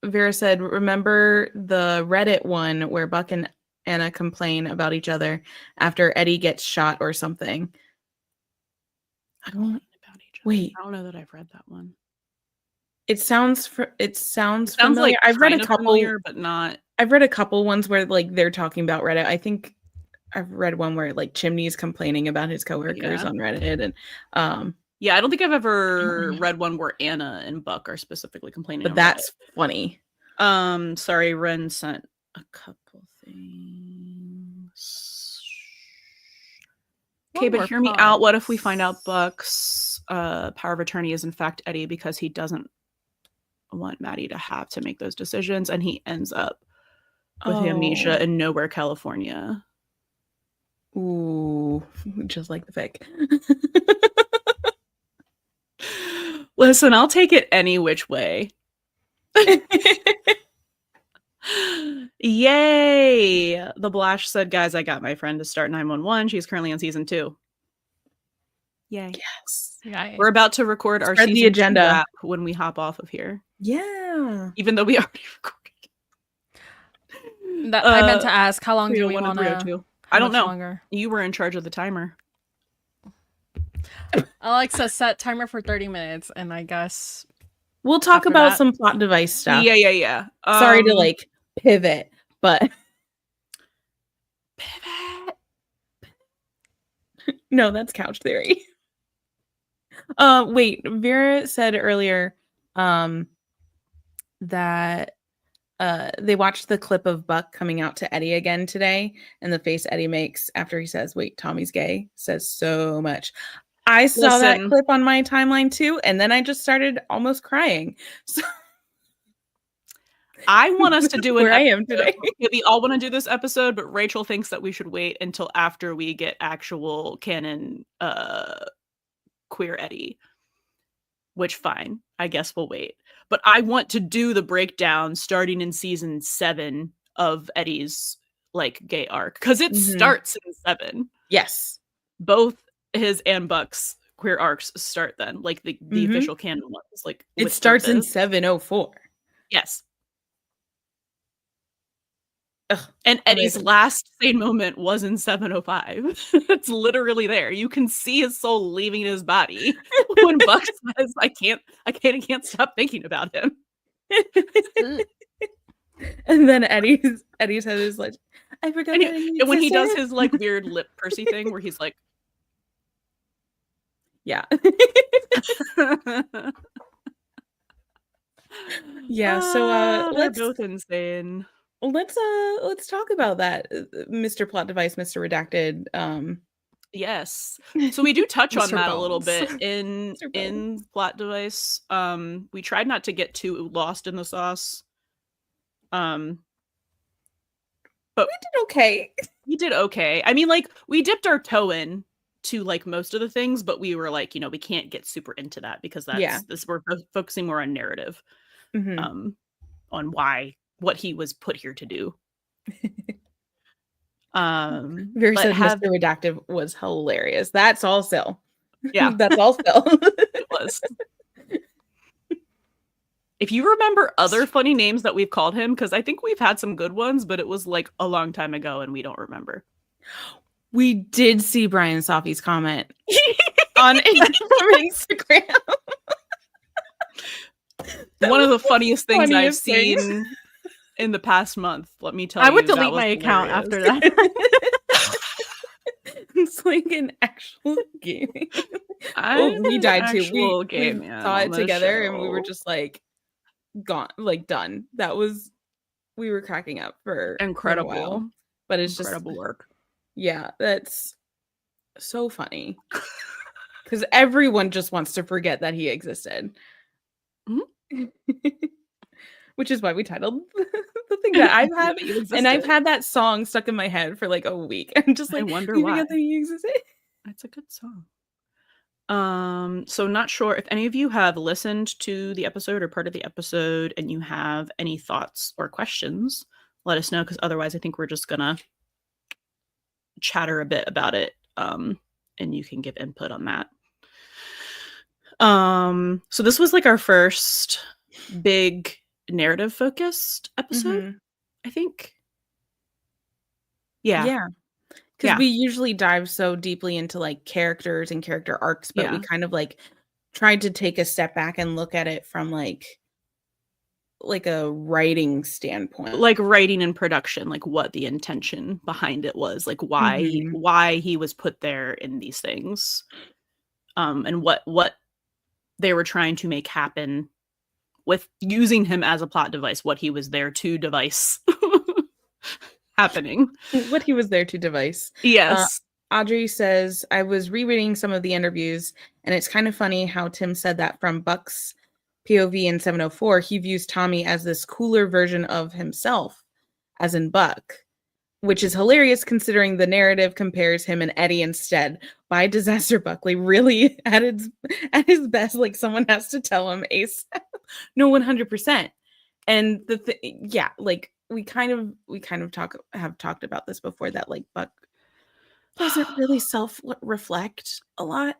Vera said, remember the Reddit one where Buck and Anna complain about each other after Eddie gets shot or something. I don't About each other. wait. I don't know that I've read that one. It sounds It sounds familiar. like I've read a kind of couple. familiar, but not. I've read a couple ones where like they're talking about Reddit. I think I've read one where like Chimney's complaining about his coworkers Yeah. on Reddit, and Yeah, I don't think I've ever remember. read one where Anna and Buck are specifically complaining. but about that's funny. it. Sorry, Ren sent a couple things. Okay, One but more hear me out. What if we pause. find out Buck's power of attorney is in fact Eddie because he doesn't want Maddie to have to make those decisions, and he ends up with amnesia in Nowhere, California. Ooh, just like the fic. Listen, I'll take it any which way. Yay! The Blash said, guys, I got my friend to start 911. She's currently on season 2. Yay. Yes. Yeah. We're about to record our Spread the season 2 agenda. wrap when we hop off of here. Yeah. Even though we already recorded. That, I meant to ask, how long do we 301 want and to? 302. I don't know. Longer? You were in charge of the timer. Alexa set timer for 30 minutes, and I guess We'll talk After about that- some plot device stuff. Yeah. Sorry to like pivot, but pivot. no, that's couch theory. Wait, Vera said earlier that they watched the clip of Buck coming out to Eddie again today, and the face Eddie makes after he says, wait, Tommy's gay, says so much. I saw that Listen. clip on my timeline too, and then I just started almost crying. So I want us to do an where I am episode- today. Okay, we all want to do this episode, but Rachel thinks that we should wait until after we get actual canon queer Eddie. Which fine. I guess we'll wait. but I want to do the breakdown starting in season 7 of Eddie's like gay arc because it starts in 7. Yes. Both his and Buck's queer arcs start then, like the official canon ones. Like it starts in 704. Yes. Ugh, and Eddie's amazing. last sane moment was in 705. It's literally there. You can see his soul leaving his body when Buck says, I can't stop thinking about him. And then Eddie's head is like, I forgot. And when he does his like weird lip pursy thing where he's like, yeah. Yeah, so they're both insane. Let's talk about that, Mr. Plot Device, Mr. Redacted. Yes. So we do touch on Mr. that a little Bones. bit in Plot Device. We tried not to get too lost in the sauce. But we did okay. We did okay. I mean, like, we dipped our toe in to like most of the things, but we were like, we can't get super into that because we're focusing more on narrative. On what he was put here to do. Very said Mr. Redacted was hilarious. That's all Sil. Yeah. That's all Sil. It was. If you remember other funny names that we've called him, because I think we've had some good ones, but it was like a long time ago and we don't remember. We did see Brian Safi's comment on Instagram. One of the funniest things I've seen in the past month. Let me tell you. I would delete my account after that. It's like an actual gaming. We died too. We saw it together and we were just like gone, like done. We were cracking up for incredible. A while, but it's incredible work. Yeah, that's so funny because everyone just wants to forget that he existed. Which is why we titled the thing that I've had, and I've had that song stuck in my head for like a week. I'm just like, I wonder why. That he existed. It's a good song. So not sure if any of you have listened to the episode or part of the episode, and you have any thoughts or questions. Let us know, because otherwise, I think we're just gonna chatter a bit about it, and you can give input on that. So this was like our first big narrative focused episode, I think. Yeah. Because we usually dive so deeply into like characters and character arcs, but we kind of like tried to take a step back and look at it from like a writing standpoint, like writing and production, like what the intention behind it was, like why he was put there in these things, and what they were trying to make happen with using him as a plot device, what he was there to device happening. What he was there to device. Yes. Audrey says, I was rereading some of the interviews, and it's kind of funny how Tim said that from Buck's POV in 704, he views Tommy as this cooler version of himself, as in Buck, which is hilarious considering the narrative compares him and Eddie instead. By Disaster Buckley really at his best, like someone has to tell him ASAP. No, 100%. And like we kind of have talked about this before, that like Buck doesn't really self-reflect a lot.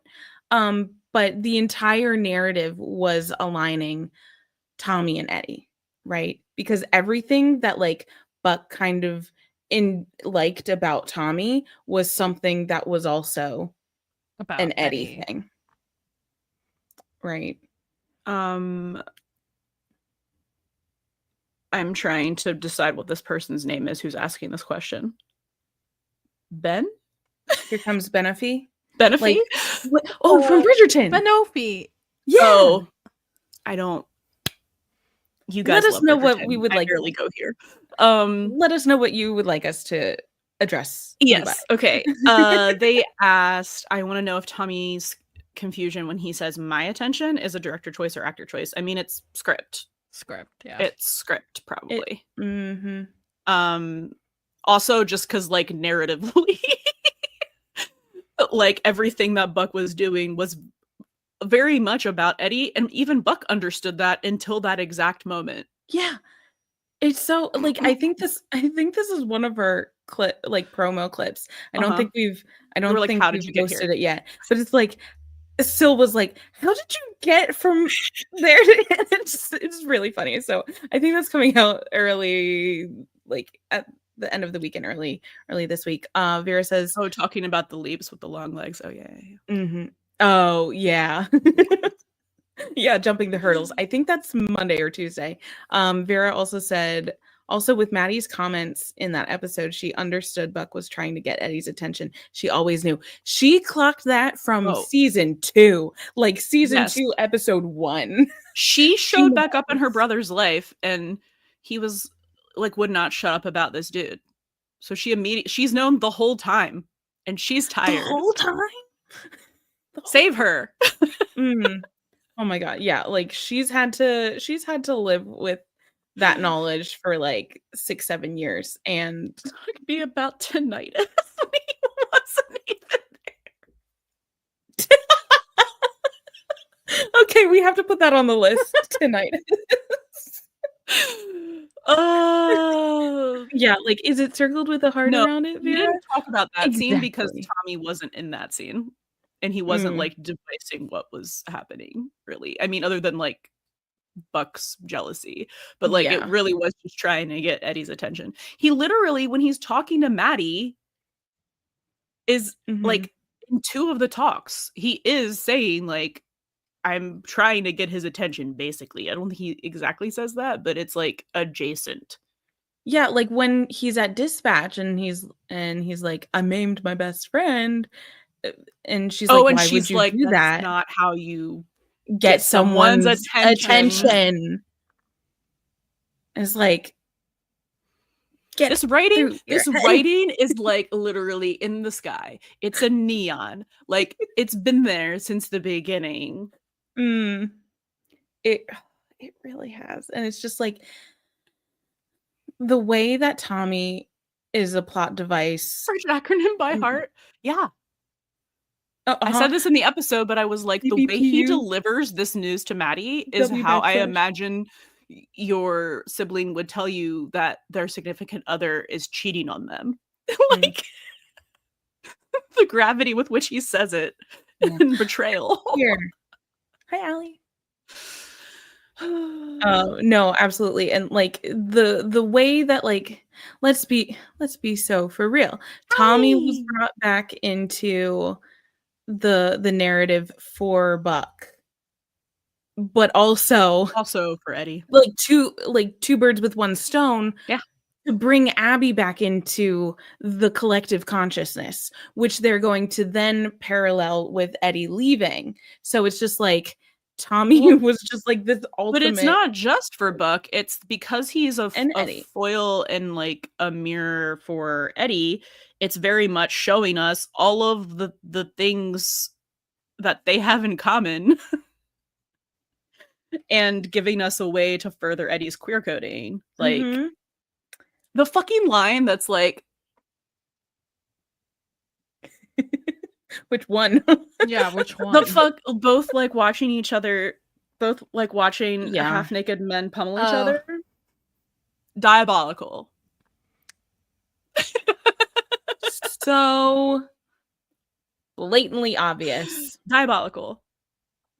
But the entire narrative was aligning Tommy and Eddie, right? Because everything that like Buck kind of liked about Tommy was something that was also about an Eddie thing. Right. I'm trying to decide what this person's name is who's asking this question. Ben? Here comes Benefi. Benefi? Like, from Bridgerton. Benofi. Yeah. Oh, I don't. You guys let us know what we would I like. Barely go here. Let us know what you would like us to address. Yes. Okay. They asked, I want to know if Tommy's confusion when he says my attention is a director choice or actor choice. I mean, it's script. Yeah. It's script, probably. Also, just because, like, narratively, like, everything that Buck was doing was very much about Eddie, and even Buck understood that until that exact moment. Yeah. It's so like I think this is one of our promo clips. I don't think we've We're like, how did you get posted here? it yet. But it's like Syl was like, how did you get from there to it's really funny. So I think that's coming out early, like at the end of the weekend, early this week. Vera says, Oh, talking about the leaps with the long legs. Oh yeah. mhm. Oh yeah. Yeah, jumping the hurdles. I think that's Monday or Tuesday. Vera also said, also with Maddie's comments in that episode, she understood Buck was trying to get Eddie's attention. She always knew. She clocked that from season 2, like season 2, episode 1. She showed back up in her brother's life, and he was like, would not shut up about this dude. So she's known the whole time, and she's tired. The whole time? Save her. Oh my god, yeah, like she's had to live with that knowledge for like 6-7 years, and it could be about tinnitus. He wasn't even there. Okay, we have to put that on the list. Tinnitus. Yeah, like, is it circled with a heart around it, Vera? We didn't talk about that scene because Tommy wasn't in that scene. And he wasn't like devising what was happening, really. I mean, other than like Buck's jealousy, but like it really was just trying to get Eddie's attention. He literally, when he's talking to Maddie, is like in 2 of the talks, he is saying like, I'm trying to get his attention, basically. I don't think he exactly says that, but it's like adjacent. Yeah, like when he's at dispatch and he's like, I maimed my best friend. And she's like, why would you do that? That's not how you get someone's attention. It's like, this writing is like literally in the sky. It's a neon. Like it's been there since the beginning. It really has. And it's just like the way that Tommy is a plot device. First acronym by heart. Yeah. I said this in the episode, but I was like, the way he delivers this news to Maddie is how I imagine your sibling would tell you that their significant other is cheating on them. Like the gravity with which he says it and betrayal. Here. Hi, Allie. No, absolutely. And like the way that, like, let's be so for real. Tommy was brought back into the narrative for Buck, but also for Eddie. Like two birds with one stone. Yeah. To bring Abby back into the collective consciousness, which they're going to then parallel with Eddie leaving. So it's just like Tommy was just like this ultimate. But it's not just for Buck. It's because he's a foil and like a mirror for Eddie. It's very much showing us all of the things that they have in common and giving us a way to further Eddie's queer coding. Like the fucking line that's like, which one? Yeah, which one? The fuck, both like watching each other, both like watching half-naked men pummel each other. Diabolical. So blatantly obvious. Diabolical.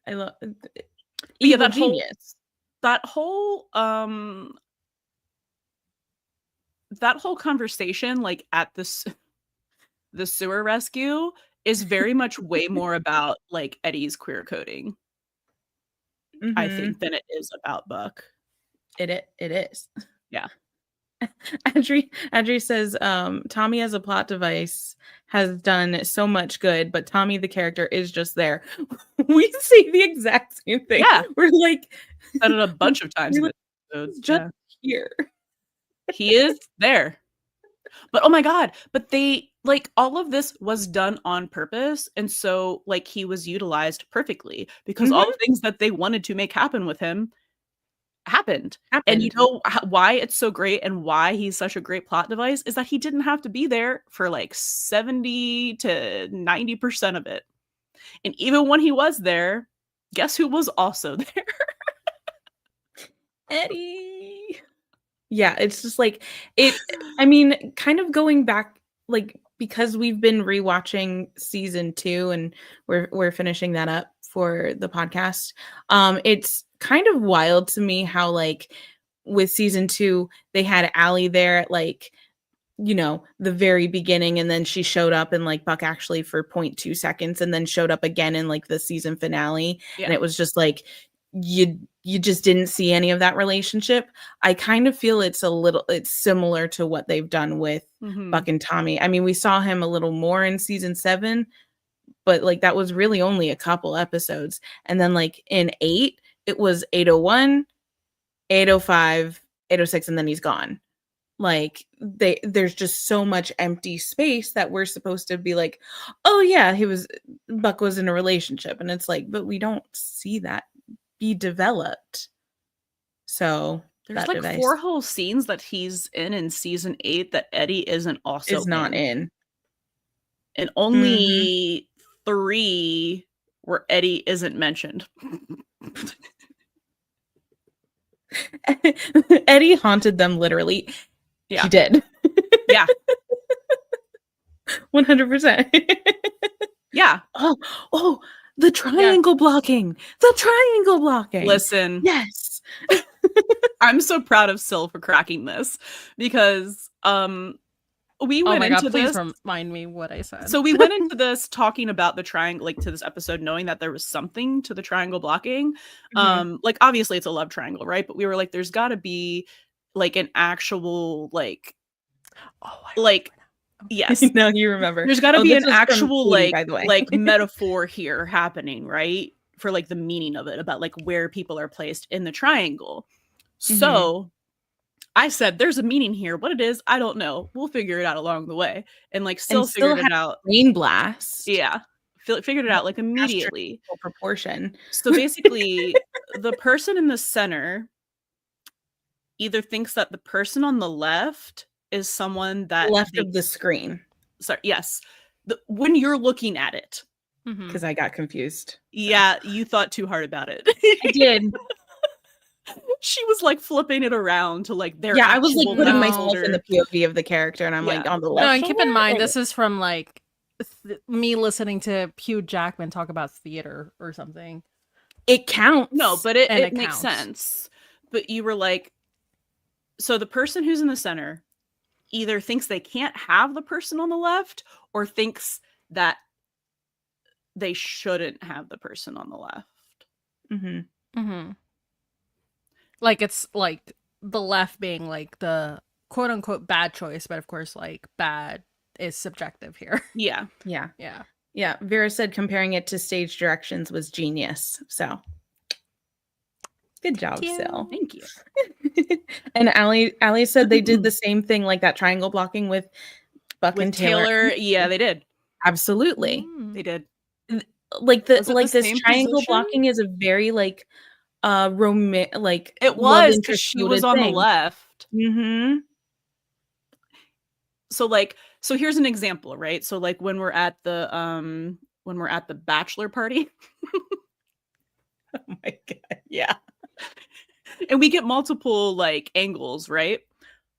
I love that genius. That whole conversation, like at the sewer rescue, is very much way more about like Eddie's queer coding, I think, than it is about Buck. It is. Yeah. Adri says, Tommy as a plot device has done so much good, but Tommy the character is just there. We say the exact same thing. Yeah. We're like said it a bunch of times in the episodes. Just here. He is there. But oh my god, but they like all of this was done on purpose, and so like he was utilized perfectly because all the things that they wanted to make happen with him happened. And you know why it's so great and why he's such a great plot device is that he didn't have to be there for like 70 to 90% of it. And even when he was there, Guess who was also there? Eddie. Yeah, it's just like it. I mean, kind of going back, like because we've been rewatching season 2 and we're finishing that up for the podcast. It's kind of wild to me how like with season 2 they had Allie there at like the very beginning, and then she showed up in like Buck actually for 0.2 seconds and then showed up again in like the season finale. Yeah. And it was just like you just didn't see any of that relationship. I kind of feel it's similar to what they've done with Mhm. Buck and Tommy. I mean, we saw him a little more in season 7, but like that was really only a couple episodes. And then like in 8, it was 801, 805, 806, and then he's gone. Like there's just so much empty space that we're supposed to be like, oh yeah, Buck was in a relationship, and it's like, but we don't see that be developed. So There's that like device 4 whole scenes that he's in season 8 that Eddie isn't also is not in. and only 3 where Eddie isn't mentioned. Eddie haunted them literally. Yeah. He did. Yeah. 100%. Yeah. Oh, the triangle blocking. The triangle blocking. Listen. Yes. I'm so proud of Syl for cracking this because we went into please this. remind me what I said. So we went into this talking about the triangle, like to this episode, knowing that there was something to the triangle blocking. Like obviously it's a love triangle, right? But we were like, there's got to be like an actual like, yes, No, you remember. there's got to be this an was from actual Katie, by the way. like metaphor here happening, right? For like the meaning of it, about like where people are placed in the triangle. So I said, there's a meaning here. What it is, I don't know. We'll figure it out along the way. And like still figured it out. Brain blast. Yeah. Figured it out like immediately. Proportion. So basically, the person in the center either thinks that the person on the left is someone that left of the screen. Sorry, yes. When you're looking at it. Because I got confused. Yeah, you thought too hard about it. I did. She was like flipping it around to like their I was like putting myself older. in the POV of the character, and I'm like on the left. No, and keep in mind this is from like me listening to Hugh Jackman talk about theater or something. It counts. No, but it counts. makes sense. But you were like, so the person who's in the center either thinks they can't have the person on the left or thinks that they shouldn't have the person on the left. Like it's like the left being like the quote unquote bad choice, but of course like bad is subjective here. Yeah. Vera said comparing it to stage directions was genius. So good job, Syl. Thank you. And Allie said they did the same thing, like that triangle blocking with Buck and Taylor. Yeah, they did. Absolutely. They did. Like this same triangle position? blocking is a very like like it was because she was on the left. So here's an example, right? So like when we're at the bachelor party. Oh my god, yeah. And we get multiple like angles, right?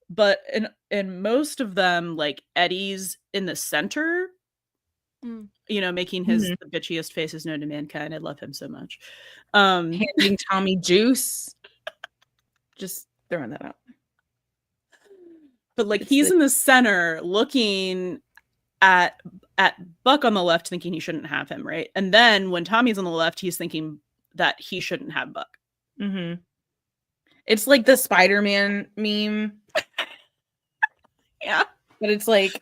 But in most of them, like Eddie's in the center, making his the bitchiest faces known to mankind. I love him so much. Handing Tommy juice. Just throwing that out. But like he's in the center looking at Buck on the left, thinking he shouldn't have him, right? And then when Tommy's on the left, he's thinking that he shouldn't have Buck. It's like the Spider-Man meme. Yeah. But it's like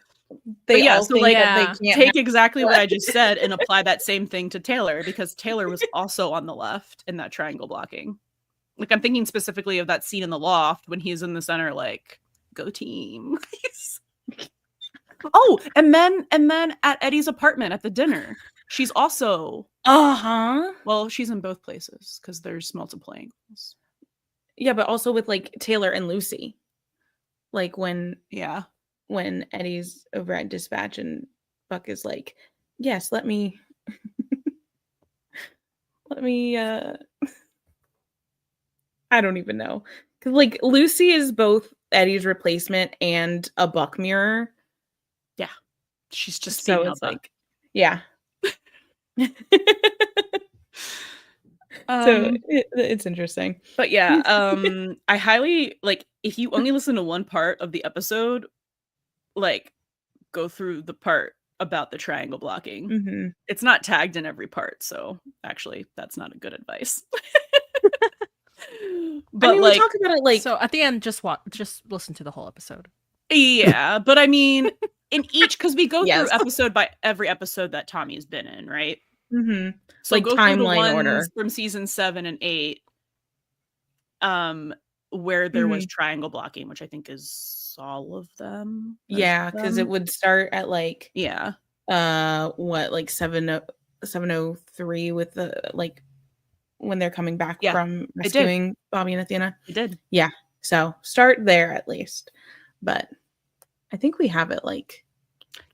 they all think that they can't take exactly what I just said and apply that same thing to Taylor, because Taylor was also on the left in that triangle blocking. Like I'm thinking specifically of that scene in the loft when he's in the center, like, go team. Oh, and then at Eddie's apartment at the dinner, she's also well, she's in both places because there's multiple angles. Yeah, but also with like Taylor and Lucy. Like when Eddie's over at Dispatch and Buck is like, yes, let me let me I don't even know. Cuz like Lucy is both Eddie's replacement and a buck mirror. She's just So female it's buck. like yeah. So it's interesting. But yeah, I highly like if you only listen to one part of the episode, like go through the part about the triangle blocking. Hmm. It's not tagged in every part, so actually that's not a good advice. But I mean, like we talk about it like so at the end, just listen to the whole episode. yeah, but I mean in each because we go Yes. through episode by every episode that Tommy's been in, right? mhm. So Like go through the timeline ones order. from season 7 and 8, where there was triangle blocking, which I think is all of them. Most Yeah, of because it them. would start at like Yeah, what like 703 with the like when they're coming back Yeah, from did. rescuing Bobby and Athena. it did. So start there at least. But I think we have it like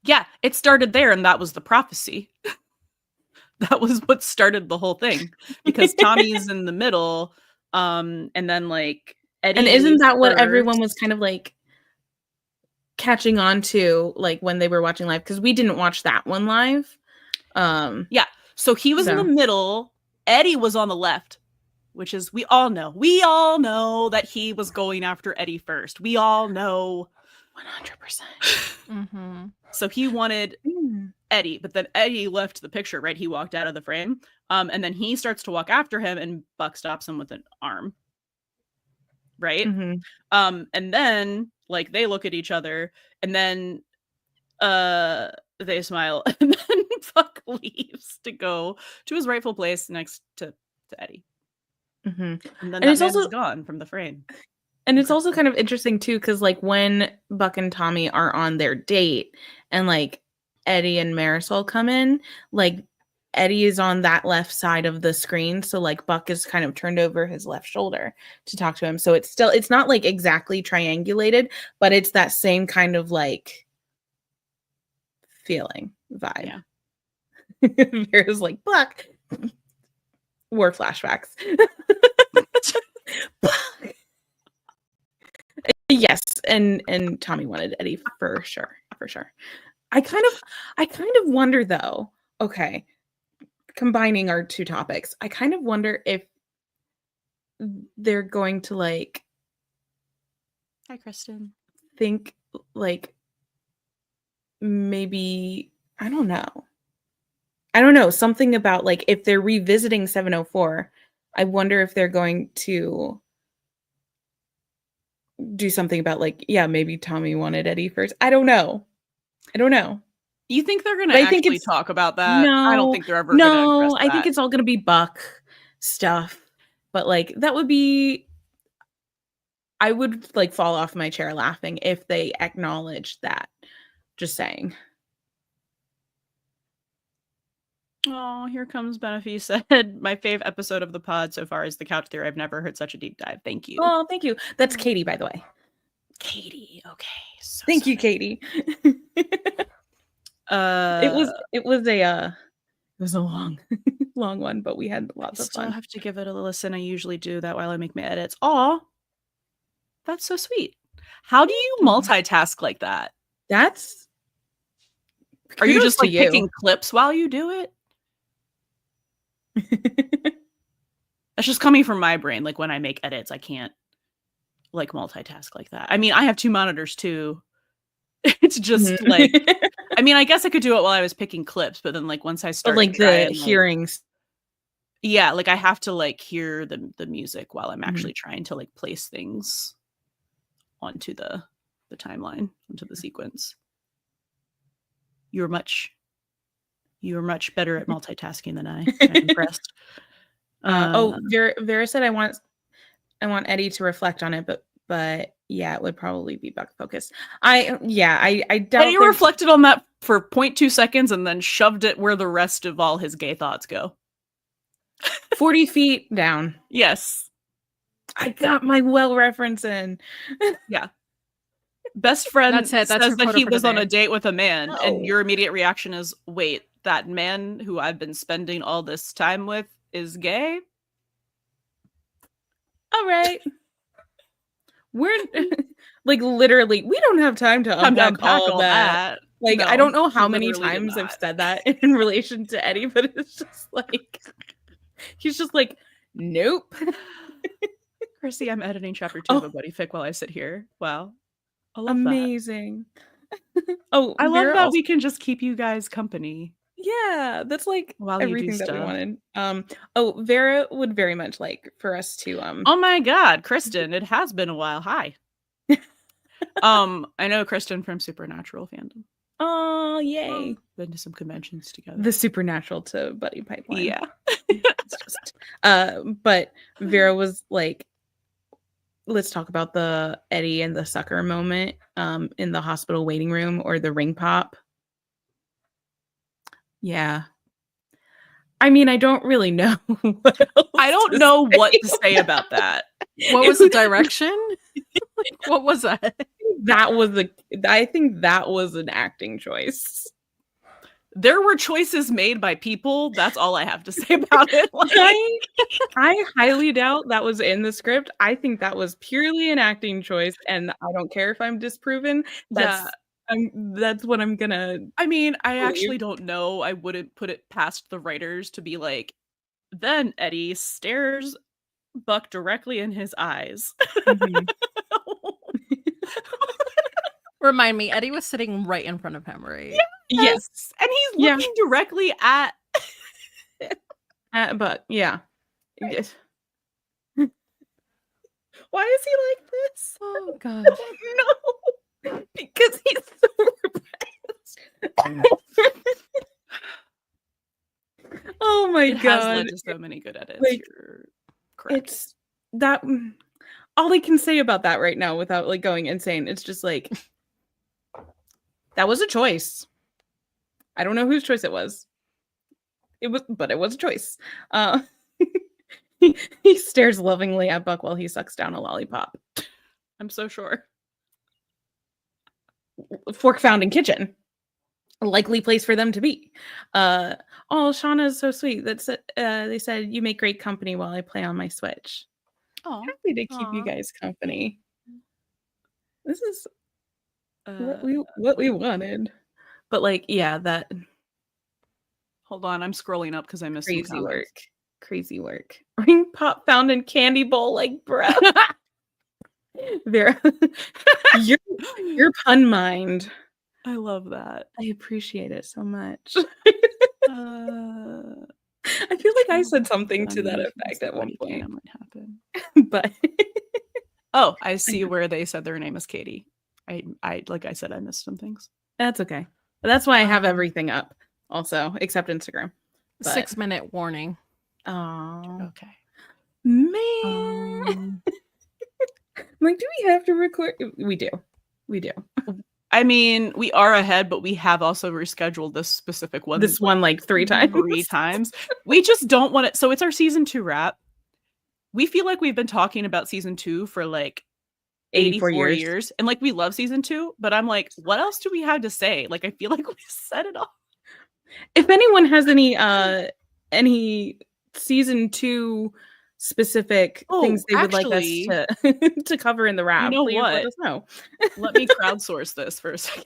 Yeah, it started there, and that was the prophecy. That was what started the whole thing because Tommy's in the middle, and then like Eddie. and isn't leaves that what first. everyone was kind of like catching on to like when they were watching live? Because we didn't watch that one live. So he was in So. the middle. Eddie was on the left, which is we all know that he was going after Eddie first. We all know 100%. Mm-hmm. So he wanted Eddie, but then Eddie left the picture, right? He walked out of the frame. And then he starts to walk after him and Buck stops him with an arm. Right? Mhm. And then like they look at each other and then they smile and then Buck leaves to go to his rightful place next to Eddie. Mhm. And then And that it's man is also- gone from the frame. And it's also kind of interesting too, because like when Buck and Tommy are on their date and like Eddie and Marisol come in, like Eddie is on that left side of the screen. So like Buck is kind of turned over his left shoulder to talk to him. So it's not like exactly triangulated, but it's that same kind of like feeling vibe. Yeah. Vera's like, Buck. War flashbacks. Buck. Yes, and Tommy wanted Eddie for sure. I kind of wonder though. Okay, combining our two topics, I kind of wonder if they're going to like Hi, Kristen. think like maybe I don't know something about like if they're revisiting 704. I wonder if they're going to do something about like maybe Tommy wanted Eddie first. I don't know. You think they're gonna But I think actually it's- talk about that? I don't think they're ever No, gonna address I think that. it's all gonna be Buck stuff. But like that would be I would like fall off my chair laughing if they acknowledged that. Just saying. Oh, here comes Benefi said, my fave episode of the pod so far is the couch theory. I've never heard such a deep dive. Thank you. Oh, thank you. That's Katie, by the way. Katie. Okay. So Thank you, sorry. Katie. It it was a long long one, but we had I lots of still fun. have to give it a listen. I usually do that while I make my edits. Aw, that's so sweet. How do you multitask like that? That's Are you kudos just to like picking clips while you do it? That's just coming from my brain. Like when I make edits, I can't like multitask like that. I mean, I have 2 monitors too. It's just Mhm. like, I mean, I guess I could do it while I was picking clips, but then like once I but start like to try the and, like- hearings. yeah, like I have to like hear the music while I'm Mhm. actually trying to like place things onto the timeline, onto the sequence. You're much better at multitasking than I. I'm impressed. Vera said I want Eddie to reflect on it, but yeah, it would probably be Buck focused. I doubt Eddie reflected on that for 0.2 seconds and then shoved it where the rest of all his gay thoughts go. 40 feet down. Yes. I got my well reference in. Best friend That's it. That's says your that quota he for was on today. a date with a man, No. and your immediate reaction is, wait, that man who I've been spending all this time with is gay. All right. We're like literally, we don't have time to I'm unpack unpack all that. Like, I No, don't know how many literally did times I've not. said that in relation to Eddie, but it's just like, he's just like, nope. Chrissy, I'm editing chapter 2 Oh. of a buddy fic while I sit here. Wow. I love that. Amazing. Oh, I love Vera that also- we can just keep you guys company. yeah, that's like While you do everything that we stuff. wanted. Oh, Vera would very much like for us to Oh my god, Kristen, it has been a while. Hi. I know Kristen from Supernatural fandom. oh yay. Been to some conventions together. The supernatural to Buddy Pipeline. Yeah. It's just but Vera was like, let's talk about the Eddie and the sucker moment in the hospital waiting room or the ring pop. Yeah. I mean, I don't really know. What else I don't to know what say. to say about that. What was the direction? What was that? I think that was an acting choice. There were choices made by people. That's all I have to say about it. Like, I highly doubt that was in the script. I think that was purely an acting choice, and I don't care if I'm disproven. That's what I'm gonna. I mean, I believe. actually don't know. I wouldn't put it past the writers to be like, then Eddie stares Buck directly in his eyes. Mhm. Remind me, Eddie was sitting right in front of him, right? Yes, And he's Yeah. looking directly at but yeah. Yes. Why is he like this? Oh god. No, because he's so repressed. Oh my it has god. led to so many good edits. Like, You're correct. It's that all I can say about that right now without like going insane. It's just like that was a choice. I don't know whose choice it was. It was a choice. He stares lovingly at Buck while he sucks down a lollipop. I'm so sure. Fork found in kitchen. A likely place for them to be. Oh, Shauna's so sweet. That's they said you make great company while I play on my Switch. Oh, Happy to keep you Aw. guys company. This is uh, what we wanted. But like, yeah, that hold on. I'm scrolling up because I missed some crazy comments. work. Crazy work. Ring pop found in candy bowl, like bro. Vera, your pun mind. I love that. I appreciate it so much. Uh, I feel like I said something to that Animations effect that at one Buddy point, Canon might happen. but Oh, I see where they said their name is Katie. I like I said, I missed some things. that's okay. But that's why I have everything up, also except Instagram. But- 6-minute warning. Oh Okay. man, like, do we have to record? We do. I mean, we are ahead, but we have also rescheduled this specific one. This one like 3 times. 3 times. We just don't want it. So it's our season 2 wrap. We feel like we've been talking about season 2 for like 84 years. And like we love season 2, but I'm like, what else do we have to say? Like I feel like we said it all. If anyone has any season 2 specific Oh, things they would actually, like us to to cover in the wrap, know please what? let us know. Let me crowdsource this for a second.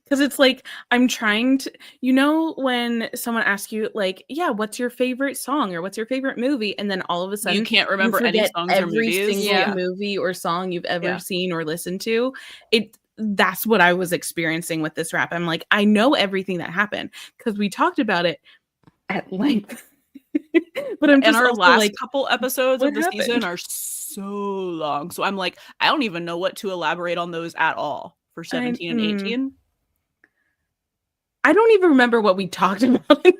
Because it's like I'm trying to, when someone asks you like, yeah, what's your favorite song or what's your favorite movie, and then all of a sudden You can't remember any forget songs or every movies. single Yeah. movie or song you've ever Yeah. seen or listened to. That's what I was experiencing with this rap. I'm like, I know everything that happened because we talked about it at length. But I'm And just our also last like, couple episodes what of the season happened? are so long. So I'm like, I don't even know what to elaborate on those at all for 17 and 18. I don't even remember what we talked about in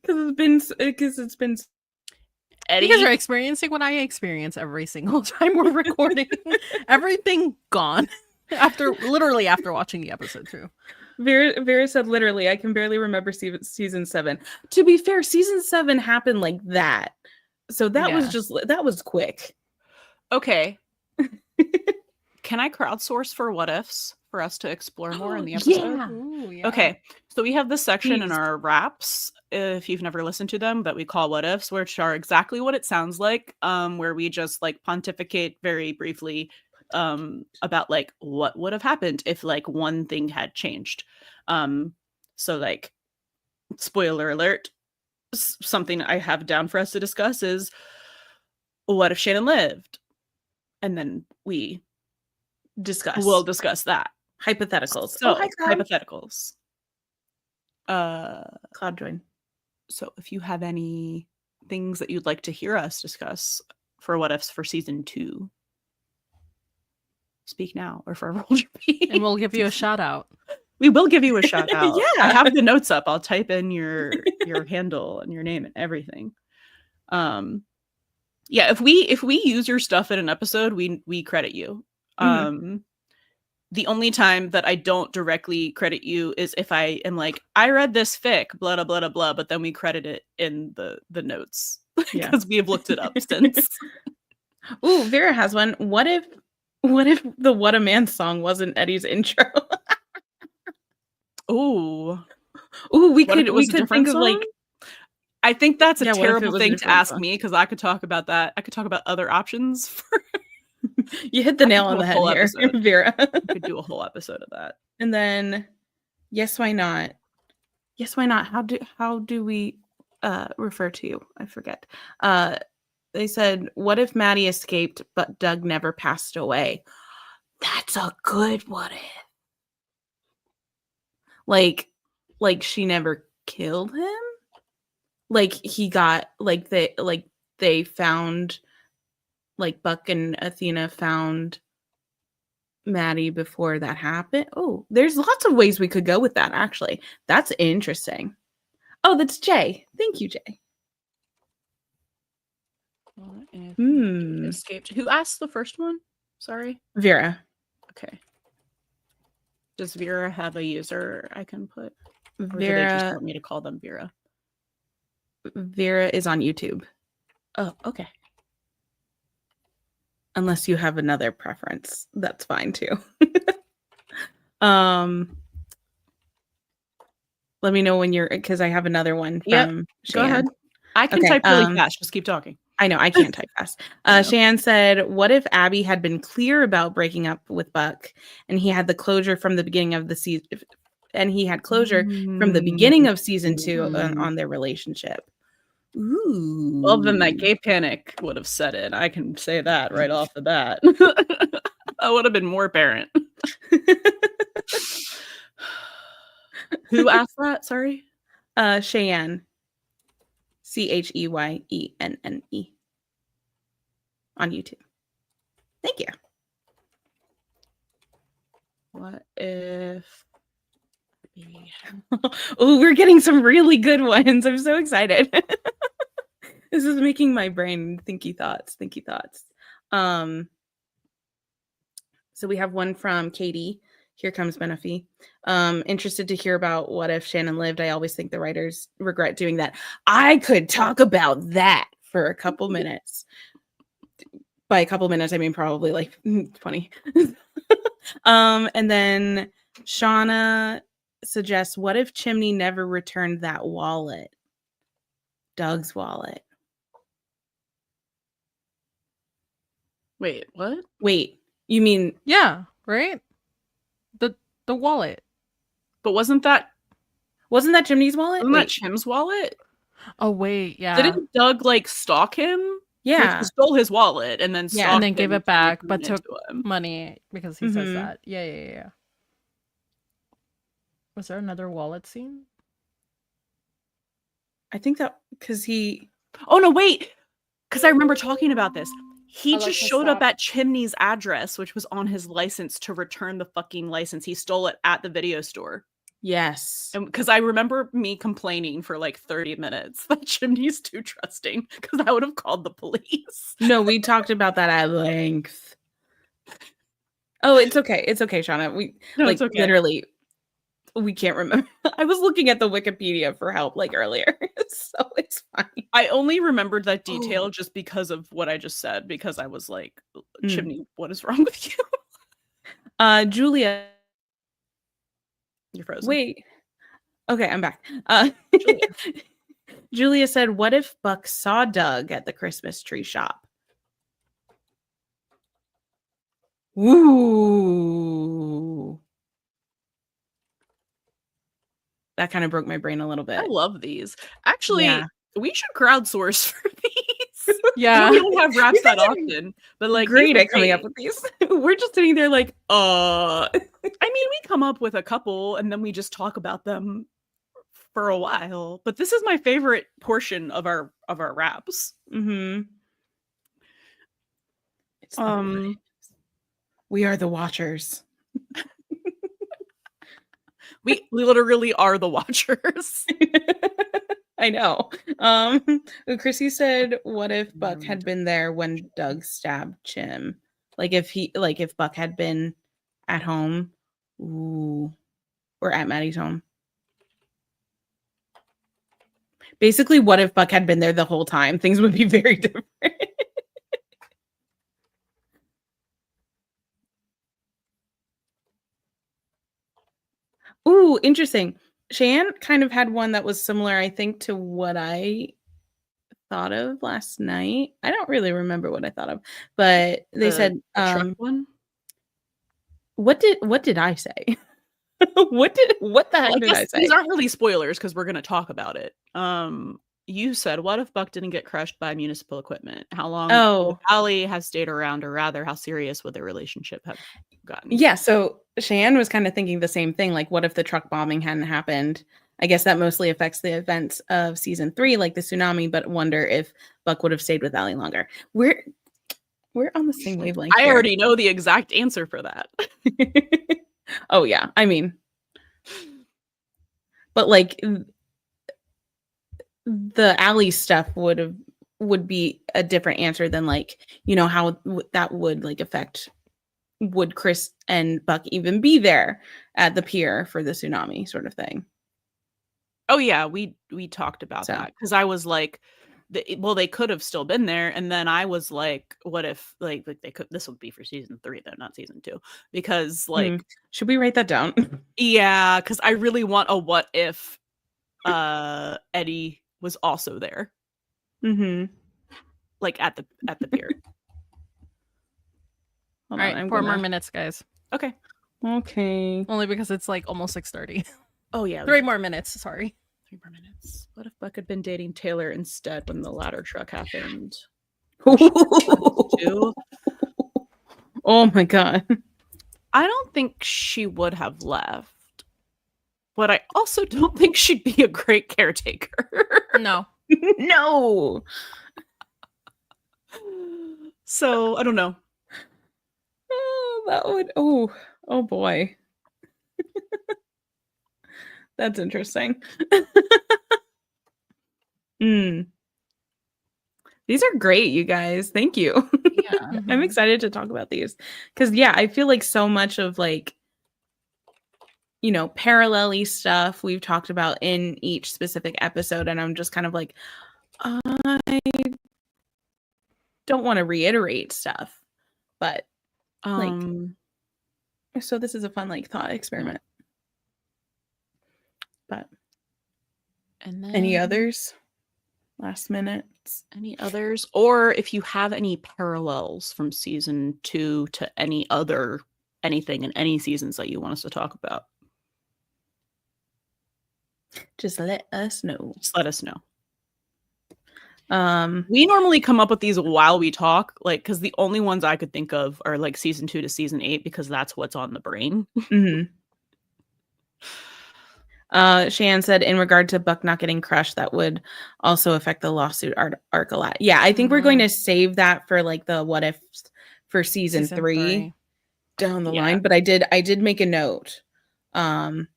those. Because it's been Eddie, You guys are experiencing what I experience every single time we're recording. Everything gone after watching the episode too. Vera said literally, I can barely remember season 7. To be fair, season 7 happened like that. So that was quick. okay. Can I crowdsource for what ifs for us to explore more in the episode? Yeah. Ooh, yeah. Okay, so we have this section in Please. our wraps, if you've never listened to them, that we call what ifs, which are exactly what it sounds like, where we just like pontificate very briefly about like what would have happened if like one thing had changed. So like spoiler alert, something I have down for us to discuss is what if Shannon lived? And then we Discuss. will discuss that. Hypotheticals. So, hi, Cloud. hypotheticals. Cloud join. So if you have any things that you'd like to hear us discuss for what ifs for season 2, speak now or forever hold your peace. And we'll give you a shout out. We will give you a shout out. Yeah. I have the notes up. I'll type in your handle and your name and everything. Yeah, if we use your stuff in an episode, we credit you. The only time that I don't directly credit you is if I am like, I read this fic, blah blah blah blah, but then we credit it in the notes Yeah. because we have looked it up since. Ooh, Vera has one. What if the What a Man song wasn't Eddie's intro? Ooh, Ooh, we what if could it was we a could different think of like song? I think that's a Yeah, what if it terrible was a thing to different ask song? me because I could talk about that. I could talk about other options for. you hit the I nail could on do the a head whole here, episode. Vera. We could do a whole episode of that. And then yes, why not? Yes, why not? How do we refer to you? I forget. They said, what if Maddie escaped but Doug never passed away? That's a good what if. Like she never killed him? Like he got they found like Buck and Athena found Maddie before that happened. Oh, there's lots of ways we could go with that, actually. That's interesting. Oh, that's Jay. Thank you, Jay. What if Hmm. escaped? Who asked the first one? Sorry. Vera. Okay. Does Vera have a user I can put? Or do they just Vera want me to call them Vera? Vera is on YouTube. Oh, okay. Unless you have another preference, that's fine too. Let me know when you're because I have another one Yep, from Go Shan. ahead. I can Okay, type really fast. Just keep talking. I know I can't type fast. I know. Shan said, "What if Abby had been clear about breaking up with Buck, and he had the closure from the beginning of the season, and he had closure from the beginning of season 2 on their relationship?" Ooh. Well, then that gay panic would have set in. I can say that right off the bat. That would have been more apparent. Who asked that? Sorry. Cheyenne. CHEYENNE on YouTube. Thank you. What if? Oh, we're getting some really good ones. I'm so excited. This is making my brain thinky thoughts. So we have one from Katie. Here comes Benefi. Interested to hear about what if Shannon lived. I always think the writers regret doing that. I could talk about that for a couple minutes. By a couple minutes, I mean probably like 20. And then Shauna suggests, what if Chimney never returned that wallet? Doug's wallet. Wait, what? Wait, you mean Yeah, right? The wallet. But wasn't that Chimney's wallet? wasn't that Wait, Chim's wallet? Oh wait, yeah. Didn't Doug like stalk him? Like, yeah. he stole his wallet and then Yeah. stalked And then him gave it until he back, turned but into took him. money because he says Mhm. that. Yeah. Was there another wallet scene? I think that because he. Oh no, wait. Because I remember talking about this. He Alexa, just showed up stop. at Chimney's address, which was on his license, to return the fucking license. He stole it at the video store. Yes. And because I remember me complaining for like 30 minutes that Chimney's too trusting, because I would have called the police. No, we talked about that at length. Oh, it's okay. It's okay, Shauna. We No, like it's okay. literally we can't remember. I was looking at the Wikipedia for help like earlier. So it's fine. I only remembered that detail Oh. just because of what I just said, because I was like, Mm. Chimney, what is wrong with you? Julia You're frozen. Wait. Okay, I'm back. Julia. Julia said, "What if Buck saw Doug at the Christmas tree shop?" Ooh. That kind of broke my brain a little bit. I love these. Actually, Yeah. we should crowdsource for these. Yeah. We don't have raps You that guys are often, but like great these are at coming up great. with these. We're just sitting there like, I mean, we come up with a couple and then we just talk about them for a while. But this is my favorite portion of our raps. mm-hmm. We are the watchers. We literally are the watchers. I know. Chrissy said, "What if Buck had been there when Doug stabbed Chim? Like if Buck had been at home, ooh, or at Maddie's home. Basically, what if Buck had been there the whole time? Things would be very different." Ooh, interesting. Cheyenne kind of had one that was similar, I think, to what I thought of last night. I don't really remember what I thought of, but they said, truck one. what did I say? what the heck did I say? These aren't really spoilers because we're going to talk about it. You said, what if Buck didn't get crushed by municipal equipment? How long would Allie have stayed around, or rather, how serious would their relationship have gotten? Yeah, so Cheyenne was kind of thinking the same thing. Like, what if the truck bombing hadn't happened? I guess that mostly affects the events of season 3, like the tsunami, but wonder if Buck would have stayed with Allie longer. We're on the same wavelength. I already know the exact answer for that. Oh, yeah. I mean, but like the Allie stuff would be a different answer than like, you know, how that would like affect, would Chris and Buck even be there at the pier for the tsunami sort of thing. Oh yeah, we talked about that because I was like, they could have still been there, and then I was like, what if like they could? This would be for season 3 though, not season 2, because like, should we write that down? Yeah, because I really want a what if Eddie was also there, like at the pier. All right, 4 more minutes, guys. Okay. Only because it's like almost 6:30. Oh yeah, 3 more minutes. Sorry. 3 more minutes. What if Buck had been dating Taylor instead when the ladder truck happened? Oh my god. I don't think she would have left, but I also don't think she'd be a great caretaker. No. No. So I don't know. Oh, that would. Oh boy. That's interesting. These are great, you guys. Thank you. Yeah. I'm excited to talk about these because, yeah, I feel like so much of like, you know, parallel-y stuff we've talked about in each specific episode, and I'm just kind of like, I don't want to reiterate stuff, but like, so this is a fun like thought experiment. But and then any others? Last minutes? Any others? Or if you have any parallels from season 2 to anything in any seasons that you want us to talk about, just let us know. We normally come up with these while we talk, like, because the only ones I could think of are like season 2 to season 8 because that's what's on the brain. Shan said, in regard to Buck not getting crushed, that would also affect the lawsuit arc a lot. Yeah, I think we're going to save that for like the what if for season 3 down the line. But I did make a note. Actually,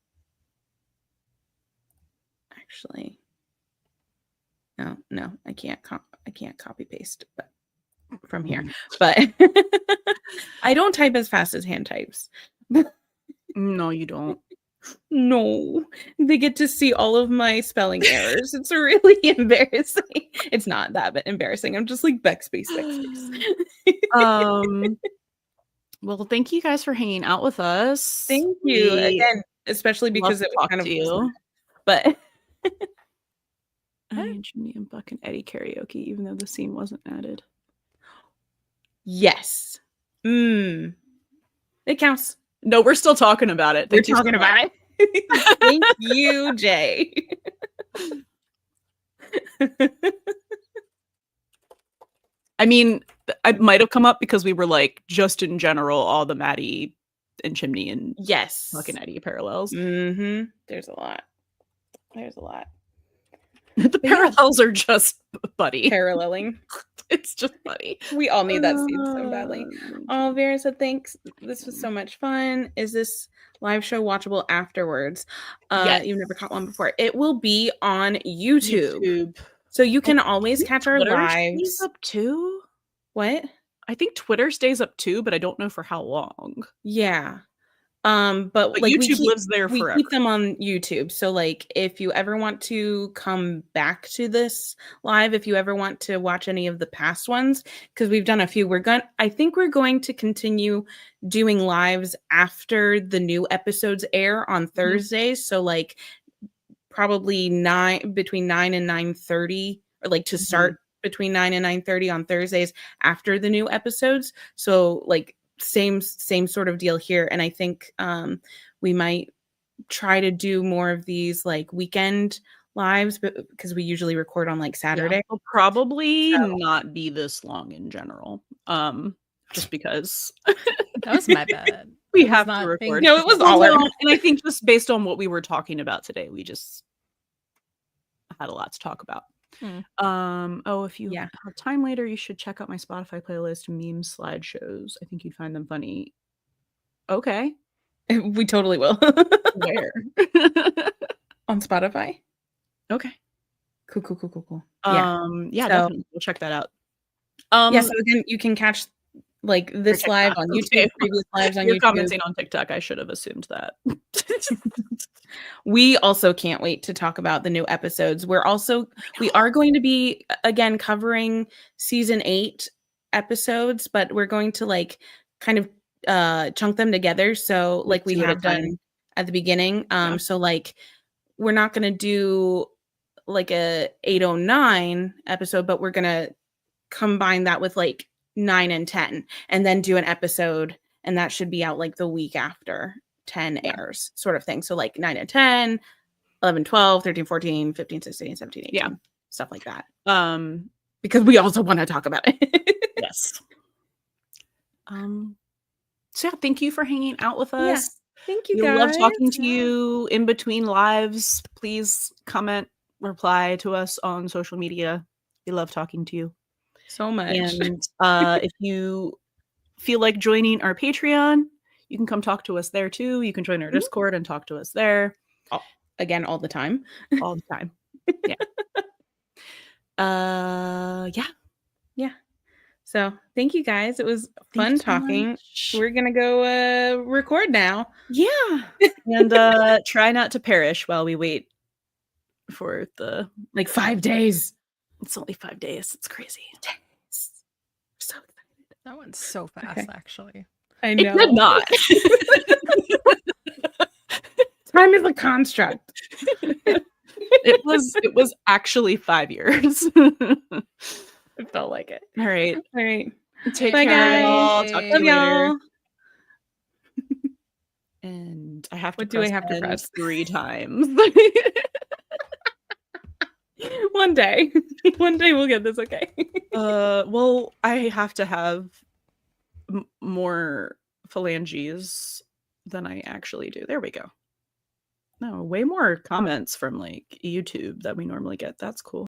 no, I can't copy paste from here. But I don't type as fast as hand types. No, you don't. No, they get to see all of my spelling errors. It's really embarrassing. It's not that but embarrassing. I'm just like backspace. Well, thank you guys for hanging out with us. Thank you again. especially Love because to it was talk kind of to you. but Jimmy and Buck and Eddie karaoke, even though the scene wasn't added. yes. It counts. No, we're still talking about it. We're Thank you so talking much. about it. Thank you, Jay. I mean, I might have come up because we were like, just in general, all the Maddie and Chimney and Yes. Buck and Eddie parallels. There's a lot. There's a lot. The But yeah. parallels are just Buddy. Paralleling. It's just Buddy. We all need that scene so badly. Oh, Vera said thanks. This was so much fun. Is this live show watchable afterwards? Yes. You've never caught one before. It will be on YouTube. YouTube. So you can always catch our Twitter lives. stays up too. What? I think Twitter stays up too, but I don't know for how long. Yeah. But like YouTube lives there we forever. keep them on YouTube. So like if you ever want to come back to this live, if you ever want to watch any of the past ones, because we've done a few, I think we're going to continue doing lives after the new episodes air on Thursdays. So like probably between 9 and 9:30, or like to start between 9 and 9:30 on Thursdays after the new episodes. So like same sort of deal here. And I think we might try to do more of these like weekend lives, but because we usually record on like Saturday. Yeah, it'll probably not be this long in general. Just because That was my bad. we I was have not to record. thinking- No, it was all Well, our- no, and I think just based on what we were talking about today, we just had a lot to talk about. If you have time later, you should check out my Spotify playlist, meme slideshows. I think you'd find them funny. Okay. We totally will. Where? On Spotify. Okay. Cool. Yeah, So- definitely. We'll check that out. So again, you can catch like this TikTok, live on YouTube, okay. previous lives on You're YouTube. commenting on TikTok. I should have assumed that. We also can't wait to talk about the new episodes. We are going to be again covering season 8 episodes, but we're going to like kind of chunk them together. So like we 2 at a have time. done at the beginning. So like we're not going to do like a 809 episode, but we're going to combine that with like 9 and 10 and then do an episode, and that should be out like the week after 10 airs, sort of thing. So like 9 and 10, 11, 12, 13, 14, 15, 16, 17, 18, stuff like that. Because we also want to talk about it. Yes. So yeah, thank you for hanging out with us. Thank you We guys. love talking to you in between lives. Please comment, reply to us on social media. We love talking to you so much. And if you feel like joining our Patreon, you can come talk to us there too. You can join our Discord and talk to us there. Again, all the time. All the time. Yeah. So thank you guys. It was Thank you fun so talking. much. We're gonna go record now. Yeah. And try not to perish while we wait for the like 5 days. It's only 5 days. It's crazy. So excited. That went so fast, actually. I know. It did not. Time is a construct. It was actually 5 years. It felt like it. All right. All right. Take Bye, care, guys. y'all. Talk to Love you later. y'all. And I have to What do I have to end press? 3 times. One day. One day we'll get this okay. Well, I have to have more phalanges than I actually do. There we go. No, way more comments from like YouTube that we normally get. That's cool.